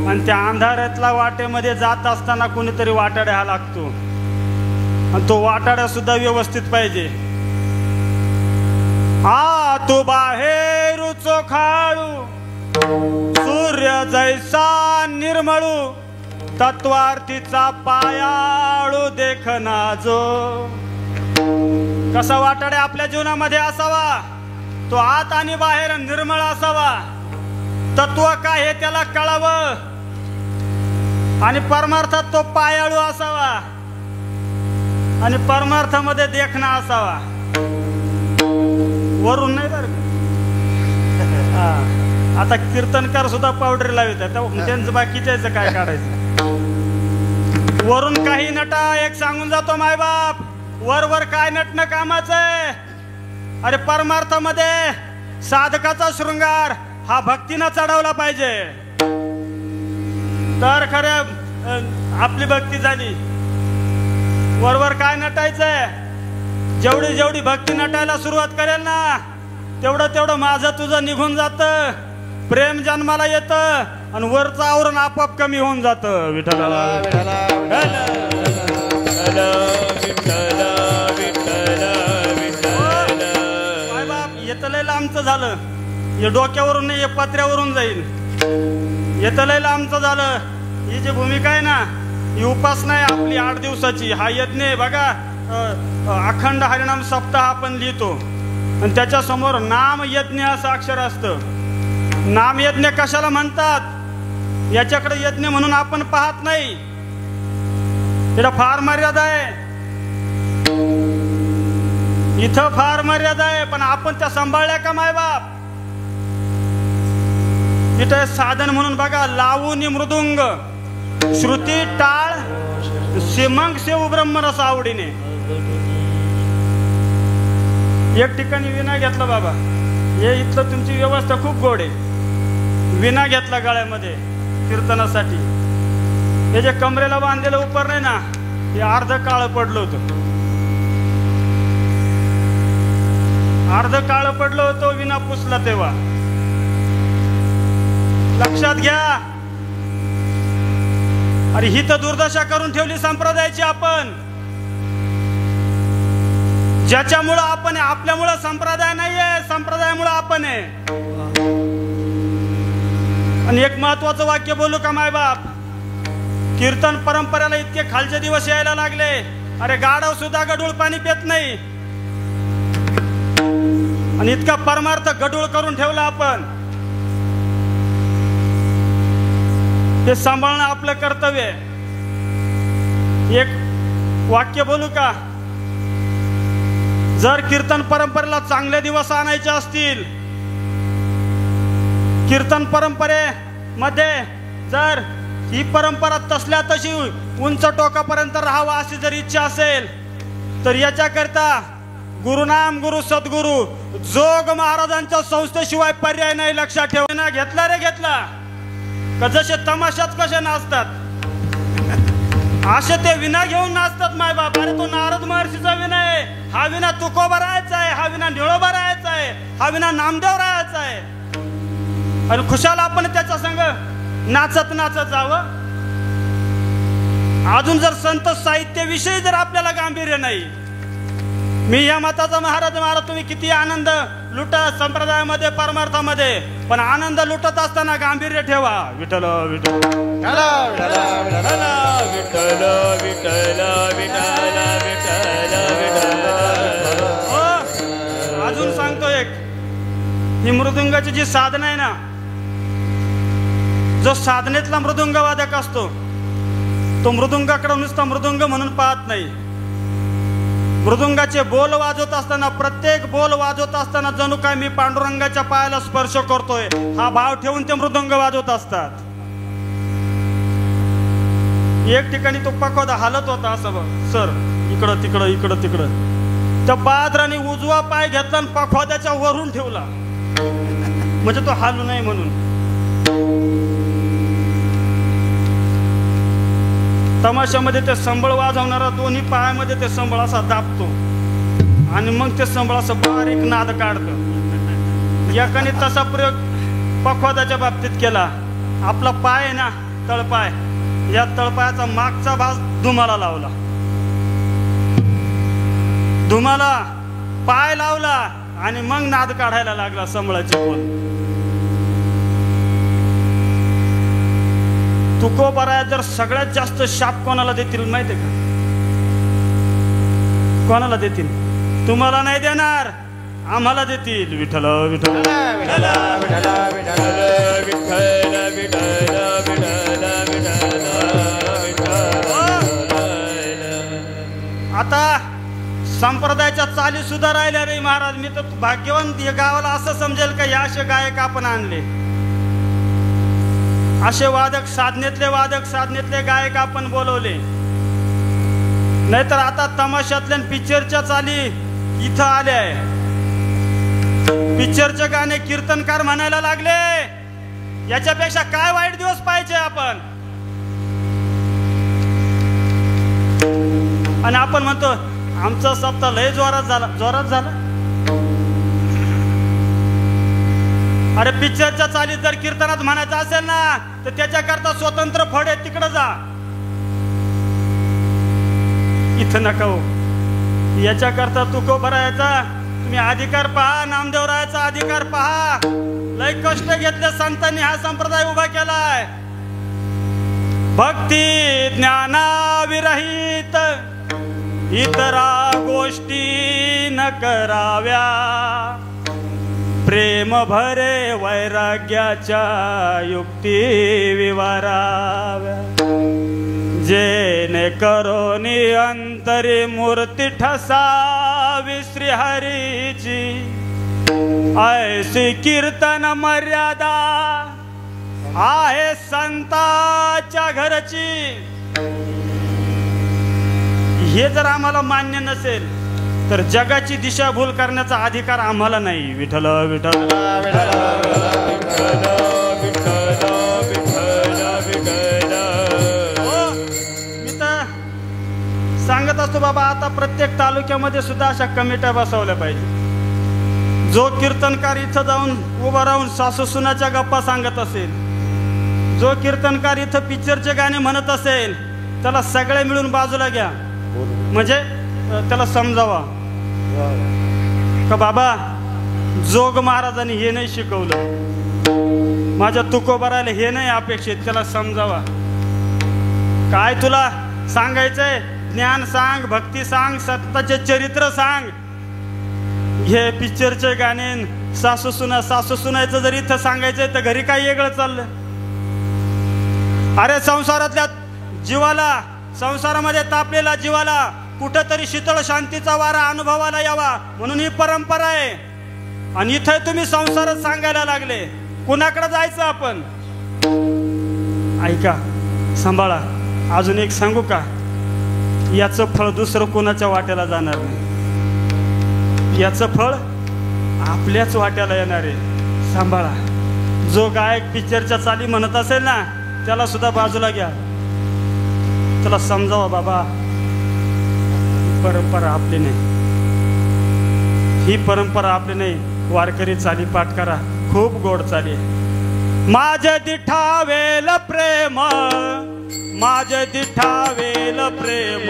आणि त्या अंधारातल्या वाटेमध्ये जात असताना कोणीतरी वाटाड्या हा लागतो, आणि तो वाटाड्या सुद्धा व्यवस्थित पाहिजे. तू बाहेर चोखाळू सूर्य जैसा निर्मळू, तत्वार्थीचा पायाळू देखना जो. कसा वाटाड्या आपल्या जीवनामध्ये असावा, तो आत आणि बाहेर निर्मळ असावा. तत्व काय हे त्याला कळावं. आणि परमार्थात तो पायाळू असावा आणि परमार्थामध्ये देखणा असावा, वरून नाही बरं का. आता कीर्तनकार सुद्धा पावडर लावित त्यांचं बाकीच्याचं काय काढायचं. वरून काही नटा एक सांगून जातो मायबाप, वर काय नटणं कामाचं आहे. अरे परमार्थामध्ये साधकाचा शृंगार हा भक्तीनं चढवला पाहिजे, तर खऱ्या आपली भक्ती झाली. वर काय नटायचंय, जेवढी जेवढी भक्ती नटायला सुरुवात करेल ना तेवढं माझं तुझं निघून जातं, प्रेम जन्माला येतं आणि वरचं आवरण आपोआप कमी होऊन जातं. विठ्ठला येतलंय लांबचं झालं, हे डोक्यावरून नाही, हे पत्र्यावरून जाईल. येतलंय लांबचं झालं. ही जी भूमिका आहे ना, ही उपासना आहे आपली 8 दिवसाची. हा यज्ञ आहे बघा. अखंड हरिनाम सप्ताह आपण लिहितो आणि त्याच्या समोर नाम यज्ञ असं अक्षर असतं. नाम यज्ञ कशाला म्हणतात याच्याकडे यज्ञ म्हणून आपण पाहत नाही. त्याला फार मर्यादा आहे, इथं फार मर्यादा आहे, पण आपण त्या सांभाळल्या का मायबाप. इथं साधन म्हणून बघा, लावून मृदुंग श्रुती टाळ सिमंग सेव ब्रह्मरस आवडीने. एक ठिकाणी विना घेतला बाबा, हे इथलं तुमची व्यवस्था खूप गोड आहे. विना घेतला गळ्यामध्ये कीर्तनासाठी. हे जे कमरेला बांधलेलं उपर नाही ना, हे अर्ध काळ पडलं होतं. अर्ध काळ पडलं होतं विना पुसला तेव्हा. लक्षात घ्या. अरे ही तर दुर्दशा करून ठेवली संप्रदायाची आपण, ज्याच्यामुळं आपण आहे. आपल्यामुळं संप्रदाय नाहीये, संप्रदायामुळं आपण आहे. आणि एक महत्वाचं वाक्य बोलू का मायबाप, कीर्तन परंपरेला इतके खालचे दिवस यायला लागले. अरे गाढव सुद्धा गडूळ पाणी पित नाही आणि इतका परमार्थ गडूळ करून ठेवला आपण. ते सांभाळणं आपलं कर्तव्य आहे. एक वाक्य बोलू का, जर कीर्तन परंपरेला चांगले दिवस आणायचे असतील, कीर्तन परंपरेमध्ये जर ही परंपरा तसल्या तशी उंच टोकापर्यंत राहावं अशी जर इच्छा असेल, तर याच्याकरता गुरुनाम गुरु सद्गुरु जोग महाराजांच्या संस्थेशिवाय पर्याय नाही. लक्षात ठेवा. घेतला रे घेतला का, जसे तमाशात कसे नाचतात असे ते विना घेऊन नाचतात मायबाप. अरे तो नारद महर्षीचा विना आहे, हा विना तुकोबा राहायचा आहे, हा विना निळोबा राहायचा आहे, हा विना नामदेव राहायचा आहे. आणि खुशाला आपण त्याच्या संग नाचत नाचत जावं. अजून जर संत साहित्याविषयी जर आपल्याला गांभीर्य नाही, मी या मताचा महाराज तुम्ही किती आनंद लुटा संप्रदायामध्ये परमार्थामध्ये, पण आनंद लुटत असताना गांभीर्य ठेवा. विठ्ठल विठ्ठल अजून सांगतो एक, ही मृदुंगाची जी साधना आहे ना, जो साधनेतला मृदुंगवादक असतो तो मृदुंगाकडे नुसता मृदुंग म्हणून पाहत नाही. मृदुंगाचे बोल वाजवत असताना, प्रत्येक बोल वाजवत असताना जणू काय मी पांडुरंगाच्या पायाला स्पर्श करतोय हा भाव ठेवून ते मृदुंग वाजवत असतात. एक ठिकाणी तो पखवादा हालत होता असं बघ सर, इकडं तिकडं इकडं तिकडं. त्या बहादराने उजवा पाय घेतला आणि पखवाद्याच्या वरून ठेवला, म्हणजे तो हालू नाही म्हणून. तमाशामध्ये ते संबळ वाजवणारा दोन्ही पायामध्ये ते संबळ असा दाबतो आणि मग ते संबळ असं बारीक नाद काढतं. याकाने तसा प्रयोग पखवादाच्या बाबतीत केला. आपला पाय आहे ना, तळपाय, या तळपायाचा मागचा भाग धुमाला लावला, धुमाला पाय लावला आणि मग नाद काढायला लागला संबळाची बोल. तुकोबाराया जर सगळ्यात जास्त शाप कोणाला देतील माहिती आहे का? कोणाला देतील? तुम्हाला नाही देणार, आम्हाला देतील. विठ्ठल विठ्ठल विठ्ठल विठ्ठल विठ्ठल विठ्ठल विठ्ठल विठ्ठल संप्रदायाच्या चाली सुद्धा राहिल्या नाही महाराज. मी तर भाग्यवान या गावाला असं समजेल का या असे गायक आपण आणले, असे वादक, साधनेतले गायक आपण बोलवले. नाहीतर आता तमाशातल्या पिक्चरच्या चाली इथं आल्या आहे. पिक्चरचे गाणे कीर्तनकार म्हणायला लागले. याच्यापेक्षा काय वाईट दिवस पाहिजे आपण. आणि आपण म्हणतो आमचा सप्ताह लय जोरात झाला. अरे पिक्चरच्या चालीत जर कीर्तनात म्हणायचं असेल ना तर त्याच्याकरता स्वतंत्र फड आहे, तिकडे जा, इथं नका हो. याच्याकरता तू को भरायचा. तुम्ही अधिकार पहा, नामदेवरायाचा अधिकार पहा. लय कष्ट घेतले संतांनी हा संप्रदाय उभा केलाय. भक्ती ज्ञानाविरहित इतरा गोष्टी न कराव्या. प्रेम भरे वैराग्याच्या युक्ती विवाराव्या. जेने करोनी अंतरी मूर्ती ठसावी श्रीहरीची. ऐसी कीर्तन मर्यादा आहे संताच्या घरची. हे जर आम्हाला मान्य नसेल तर जगाची दिशाभूल करण्याचा अधिकार आम्हाला नाही. विठ्ठल विठ्ठल मी तर सांगत असतो बाबा, आता प्रत्येक तालुक्यामध्ये सुद्धा अशा कमिट्या बसवल्या पाहिजे. जो कीर्तनकार इथं जाऊन उभा राहून सासू सुनाच्या गप्पा सांगत असेल, जो कीर्तनकार इथं पिक्चरचे गाणे म्हणत असेल, त्याला सगळे मिळून बाजूला घ्या. म्हणजे त्याला समजावा का बाबा जोग महाराजांनी हे नाही शिकवलं, माझ्या तुकोबाराला हे नाही अपेक्षित. त्याला समजावा काय तुला सांगायचंय. ज्ञान सांग, भक्ती सांग, सत्ताचे चरित्र सांग. हे पिक्चरचे गाणे सासू सुनायचं जर इथं सांगायचंय तर घरी काय वेगळं चाललं. अरे संसारातल्या जीवाला, संसारामध्ये तापलेला जीवाला कुठंतरी शीतळ शांतीचा वारा अनुभवाला यावा म्हणून ही परंपरा आहे. आणि इथे तुम्ही संसारच सांगायला लागले. कुणाकडे जायचं आपण. ऐका, सांभाळा. अजून एक सांगू का, याचं फळ दुसरं कोणाच्या वाट्याला जाणार नाही. याचं फळ आपल्याच वाट्याला येणार आहे. सांभाळा. जो गायक पिक्चरच्या चाली म्हणत असेल ना त्याला सुद्धा बाजूला घ्या. त्याला समजावा बाबा परंपरा आपली नाही, ही परंपरा आपली नाही. वारकरी चाली पाठ करा, खूप गोड चाली. माझे दिठावेल प्रेम, माझे दिठावेल प्रेम,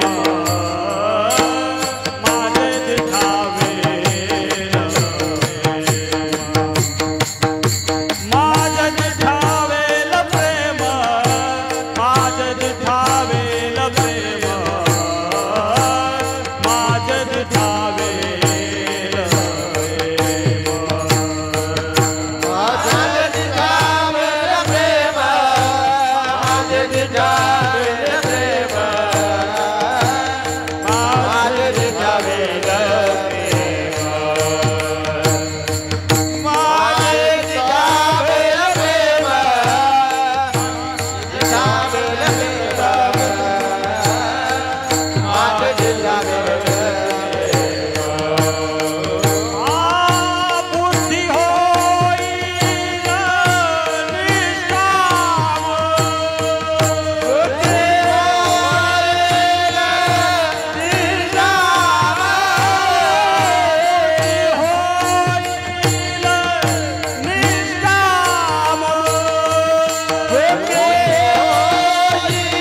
माझे दिठावेल, माझे दिठावेल प्रेम, माझे दिठावेल प्रेम, माझे दिठावेल, माझे दिठावेल प्रेम, माझे दिठावेल प्रेम, माझे दिठावेल प्रेम, माझे दिठावेल प्रेम, दिठावेल प्रेम, माझे दिठावेल बुद्धी होईल निष्काम, बुद्धी होईल निष्काम, निष्काम, बुद्धी होईल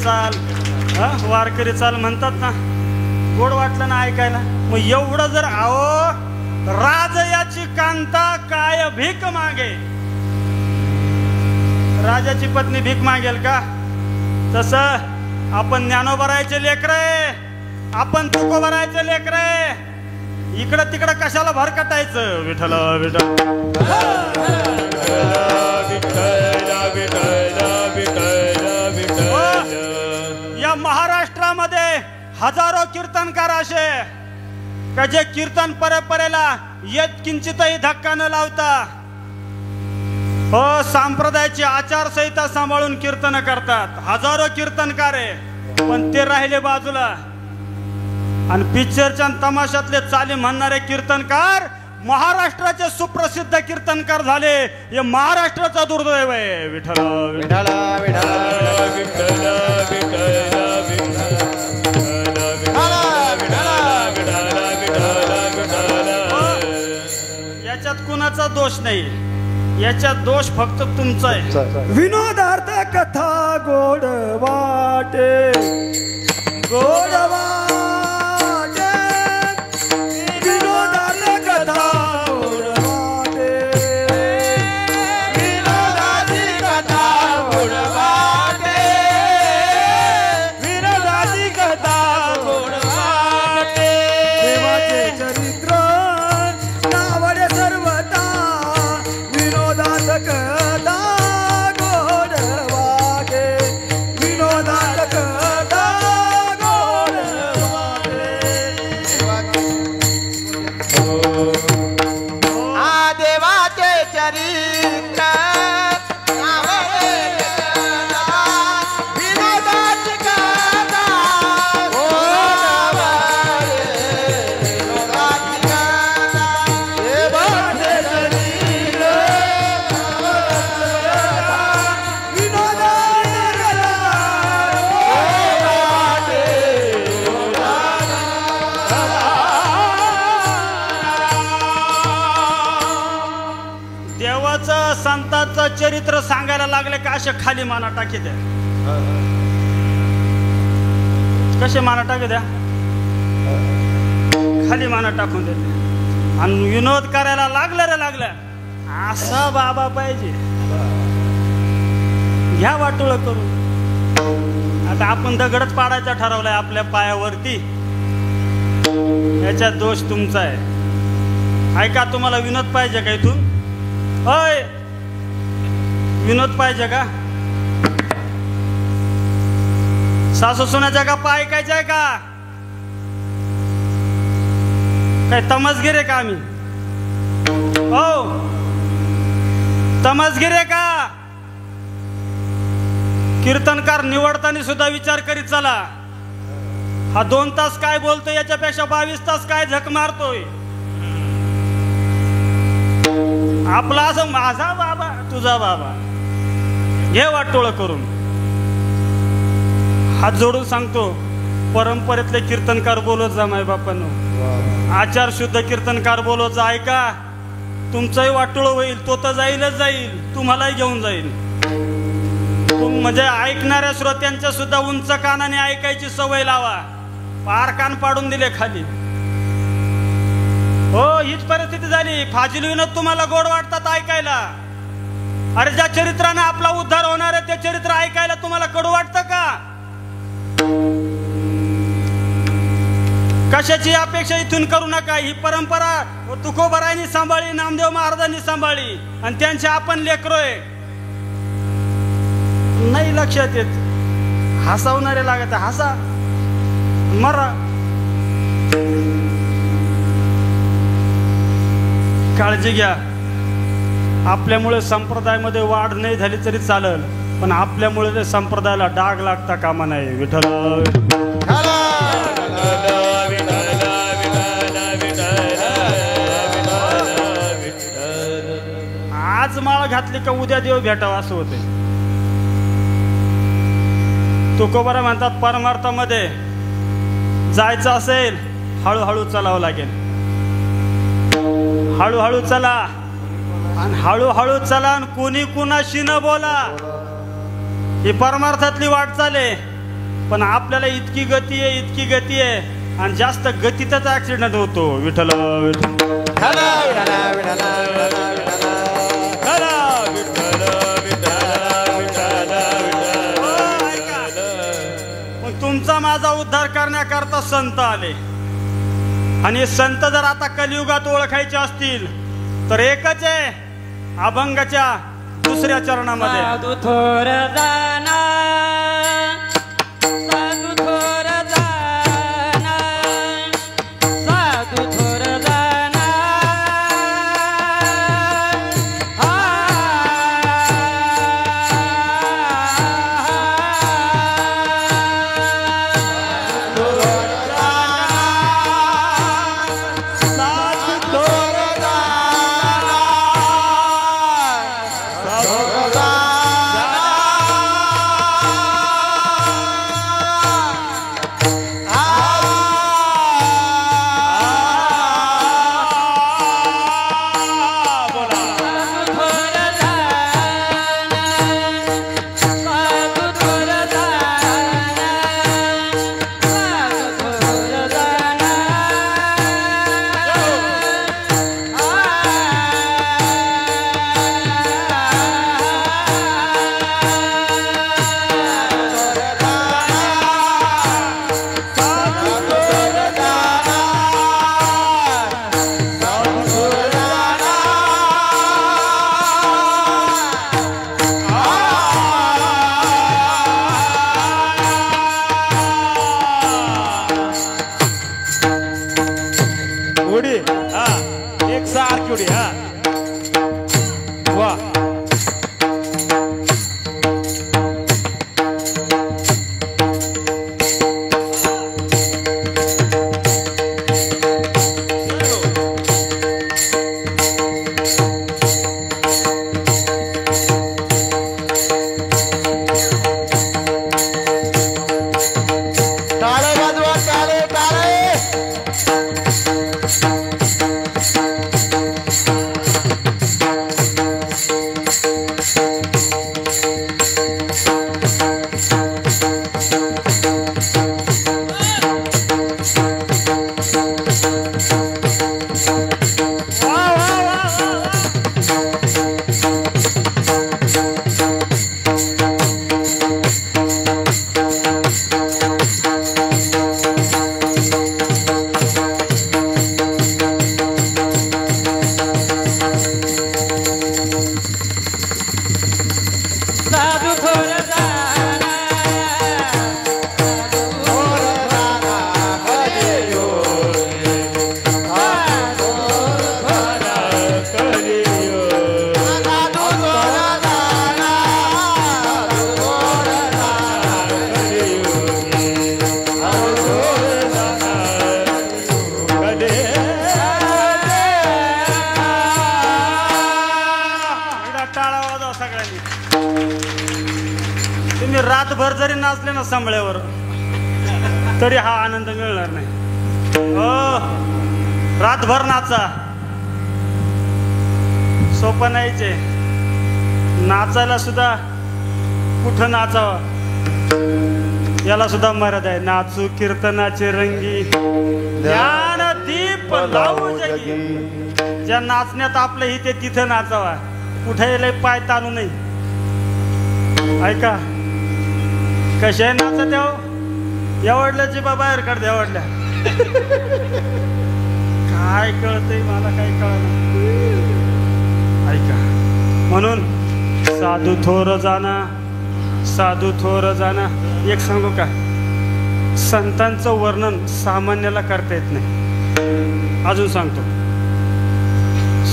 चाल, वारकरी चाल म्हणतात ना, गोड वाटलं ना ऐकायला. मग एवढं जर आहो राजयाची कांता काय भीक मागे, राजाची पत्नी भीक मागेल का? तसं आपण ज्ञानोबरायचे लेकरे, आपण तुकोबरायचे लेकरे, इकडं तिकडं कशाला भरकटायचं. विठ्ठल या महाराष्ट्रामध्ये हजारो कीर्तनकार असे का जे कीर्तन परंपरेला येत किंचितही धक्का न लावता हो संप्रदायाची आचारसंहिता सांभाळून कीर्तन करतात. हजारो कीर्तनकार आहे, पण ते राहिले बाजूला. आणि पिक्चरच्या तमाशातले चाली म्हणणारे कीर्तनकार महाराष्ट्राचे सुप्रसिद्ध कीर्तनकार झाले. हे महाराष्ट्राचा दुर्दैव आहे. विठ्ठल विठ्ठल याच्यात कुणाचा दोष नाही, याच्यात दोष फक्त तुमचा आहे. विनोदार्थ कथा गोड वाटे, गोड वाटे, विनोदार्थ कथा गोड वाटे, विनोदाची कथा गोड वाटे, विनोदाची कथा गोड वाटे. देवाचे चरित्र नावडे सर्वता, विनोदात कथा गोड वाटे, विनोदात कथा गोड वाटे. आ देवाचे चरित्र नावडे सर्वता, विनोदाची कथा गोड वाटे, विनोदाची कथा. देवाचे चरित्र देवाचं संतांचं चरित्र सांगायला लागले का असे खाली माना टाकी द्या. कसे माना टाकी द्या, खाली माना टाकून देते. आणि विनोद करायला लागलं रे लागलं असा बाबा पाहिजे, घ्या वाटोळ करून. आता आपण दगडच पाडायचा ठरवलाय आपल्या पायावरती, याच्यात दोष तुमचा आहे. ऐका, तुम्हाला विनोद पाहिजे का इथून? होय, विनोद पाहिजे का? सासू सुनाच्या गप्पा ऐकायच्या आहे का? काय तमसगीर आहे का आम्ही? हो, तमसगीर आहे का? कीर्तनकार निवडताना सुद्धा विचार करीत चला. हा 2 तास काय बोलतोय याच्यापेक्षा 22 तास काय झक मारतोय. आपला असं माझा बाबा तुझा बाबा, घे वाटोळ करून. हात जोडून सांगतो, परंपरेतले कीर्तनकार बोलत जा माय बापांनो, आचार शुद्ध कीर्तनकार बोलत जा. ऐका, तुमचंही वाटोळ होईल, तो तर जाईलच जाईल, तुम्हालाही घेऊन जाईल. म्हणजे ऐकणाऱ्या श्रोत्यांच्या सुद्धा उंच कानाने ऐकायची सवय लावा. पार कान पाडून दिले खाली. हो, हीच परिस्थिती झाली. फाजील विनोद तुम्हाला गोड वाटतात ऐकायला. अरे ज्या चरित्राने आपला उद्धार होणार आहे ते चरित्र ऐकायला तुम्हाला कडू वाटतं का? कशाची अपेक्षा इथून करू नका. ही परंपरा तुकोबारायांनी सांभाळली, नामदेव महाराजांनी सांभाळली, आणि त्यांचे आपण लेकरोय. नाही लक्षात येत, हसावणारे लागत, हसा मरा. काळजी घ्या, आपल्यामुळे संप्रदायामध्ये वाढ नाही झाली तरी चालेल, पण आपल्यामुळे ते संप्रदायाला डाग लागता कामा नाही. विठ्ठल आज माळ घातली का उद्या देव भेटावा असं होते. तुकोबारा म्हणतात, परमार्थामध्ये जायचं असेल हळूहळू चालावं लागेल. हळूहळू चला, आणि हळूहळू चला, आणि कोणी कुणाशी न बोला. ही परमार्थातली वाटचाल आहे. पण आपल्याला इतकी गती आहे आणि जास्त गतीतच ऍक्सिडेंट होतो. विठ्ठल विठ्ठल मग तुमचा माझा उद्धार करण्याकरता संत आले आणि संत जर आता कलियुगात ओळखायचे असतील तर एकच आहे, अभंगाच्या दुसऱ्या चरणामध्ये साधू थोर जाना, साधू थोर जाना, साधू थोर जाना, उडी हा एक सारखी उडी हा वा साधू थोर जाना, टाळा वाजवा सगळ्यांनी. तुम्ही रातभर जरी नाचले ना सांभळ्यावर तरी हा आनंद मिळणार नाही. हो, रातभर नाचा, सोपं नाहीचे. नाचायला सुद्धा कुठं नाचावं याला सुद्धा मर्यादा आहे. नाचू कीर्तनाचे रंगी, ज्ञान दीप लावू जगी. ज्या नाचण्यात आपलं हिते तिथं नाचावा, कुठे लय पाय ताणू नाही. ऐका कशा नाचत एवढल्याची बाहेर काढते एवढल्या. काय कळतंय मला, काय कळलं. ऐका म्हणून साधू थोर जाना, साधू थोर जाना. एक सांगू का, संतांचं वर्णन सामान्याला करता येत नाही. अजून सांगतो,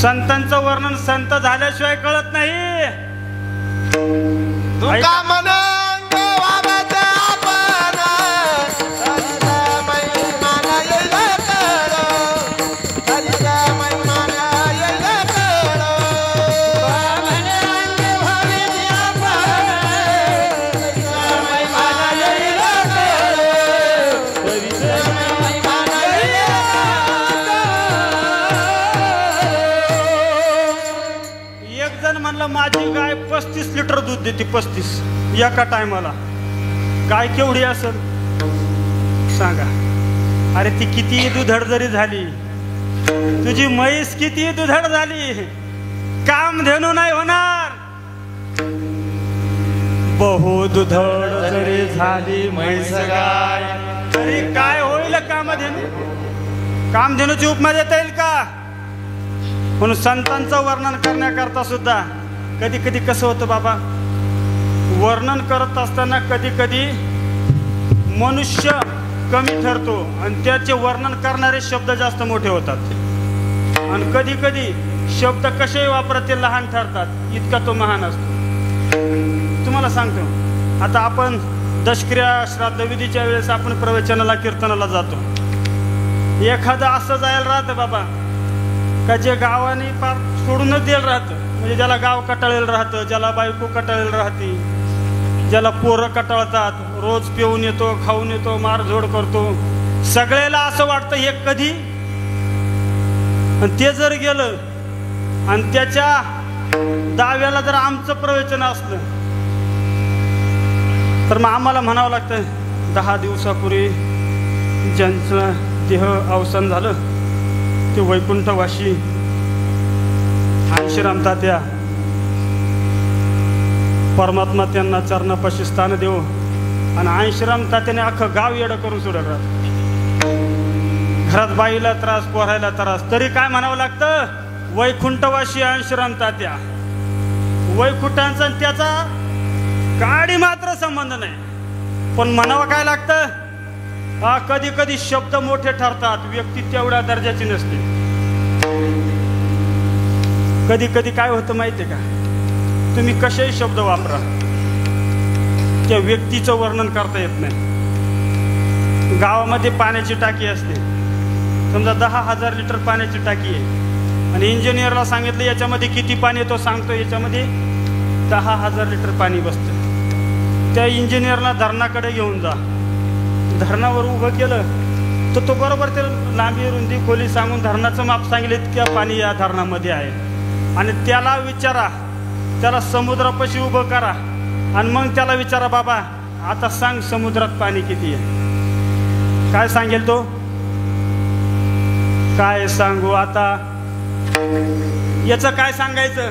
संतांचं वर्णन संत झाल्याशिवाय कळत नाही. माझी गाय 35 लिटर दूध देते, 35 एका टायमाला. गाय केवढी असेल सांगा? अरे ती किती दुधड जरी झाली, तुझी म्हैस किती दुधड झाली, कामधेनू नाही होणार. बहु दुधड जरी झाली म्हैस गाय, तरी काय होईल कामधेनू? कामधेनूची उपमा देता येईल का? म्हणून संतांचं वर्णन करण्याकरता सुद्धा कधी कधी कसं होतं बाबा, वर्णन करत असताना कधी कधी मनुष्य कमी ठरतो आणि त्याचे वर्णन करणारे शब्द जास्त मोठे होतात, आणि कधी कधी शब्द कसे वापरत ते लहान ठरतात, इतका तो महान असतो. तुम्हाला सांगतो, आता आपण दशक्रिया श्राद्ध विधीच्या वेळेस आपण प्रवचनाला कीर्तनाला जातो. एखादं असं जायला राहतं बाबा का जे गावाने पार सोडूनच द्यायला राहतं, म्हणजे ज्याला गाव कटाळलेलं राहतं, ज्याला बायको कटाळलेलं राहते, ज्याला पोरं कटाळतात, रोज पिऊन येतो, खाऊन येतो, मारझोड करतो, सगळ्याला असं वाटतं हे कधी. आणि ते जर गेलं आणि त्याच्या दाव्याला जर आमचं प्रवचन असलं तर मग आम्हाला म्हणावं लागतं 10 दिवसापूर्वी ज्यांचं देह अवसान झालं ते वैकुंठवासी आंशीराम तात्या, परमात्मा त्यांना चरणापाशी स्थान देव. आणि आंशीराम तात्याने अख्खं गाव येडं करून सोडलं राहत. घरात बाईला त्रास, पोरायला त्रास, तरी काय म्हणावं लागतं? वैकुंठवासी आंशीराम तात्या. वैकुंठांचा त्याचा गाडी मात्र संबंध नाही, पण म्हणावं काय लागतं? कधी कधी शब्द मोठे ठरतात, व्यक्ती तेवढ्या दर्जाची नसते. कधी कधी काय होतं माहितीये का, तुम्ही कसेही शब्द वापरा, त्या व्यक्तीचं वर्णन करता येत नाही. गावामध्ये पाण्याची टाकी असते, समजा 10,000 लिटर पाण्याची टाकी आहे, आणि इंजिनियरला सांगितलं याच्यामध्ये किती पाणी आहे, तो सांगतो याच्यामध्ये 10,000 लिटर पाणी बसतं. त्या इंजिनियरला धरणाकडे घेऊन जा, धरणावर उभं केलं तर तो बरोबर ते लांबी रुंदी खोली सांगून धरणाचं माप सांगितलं इतक्या पाणी या धरणामध्ये आहे. आणि त्याला विचारा, त्याला समुद्रापाशी उभं करा आणि मग त्याला विचारा बाबा आता सांग समुद्रात पाणी किती आहे, काय सांगेल तो? काय सांगू आता, याचं काय सांगायचं,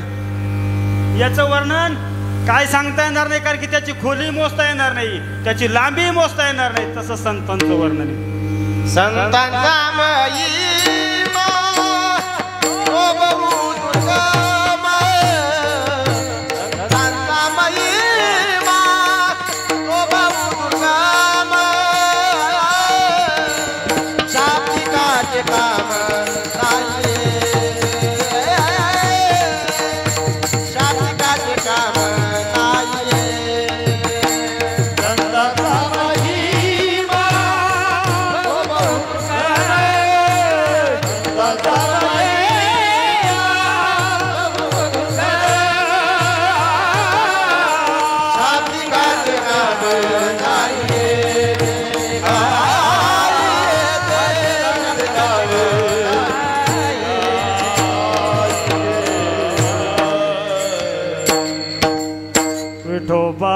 याचं वर्णन काय सांगता येणार नाही, कारण की त्याची खोली मोजता येणार नाही, त्याची लांबी मोजता येणार नाही. तसं संतांचं वर्णन आहे. संतांचा महिमा ओ बहु दुर्गम, संतांचा महिमा ओ बहु दुर्गम, शाब्दिकाचे काम नाही, शाब्दिकाचे काम विठोबा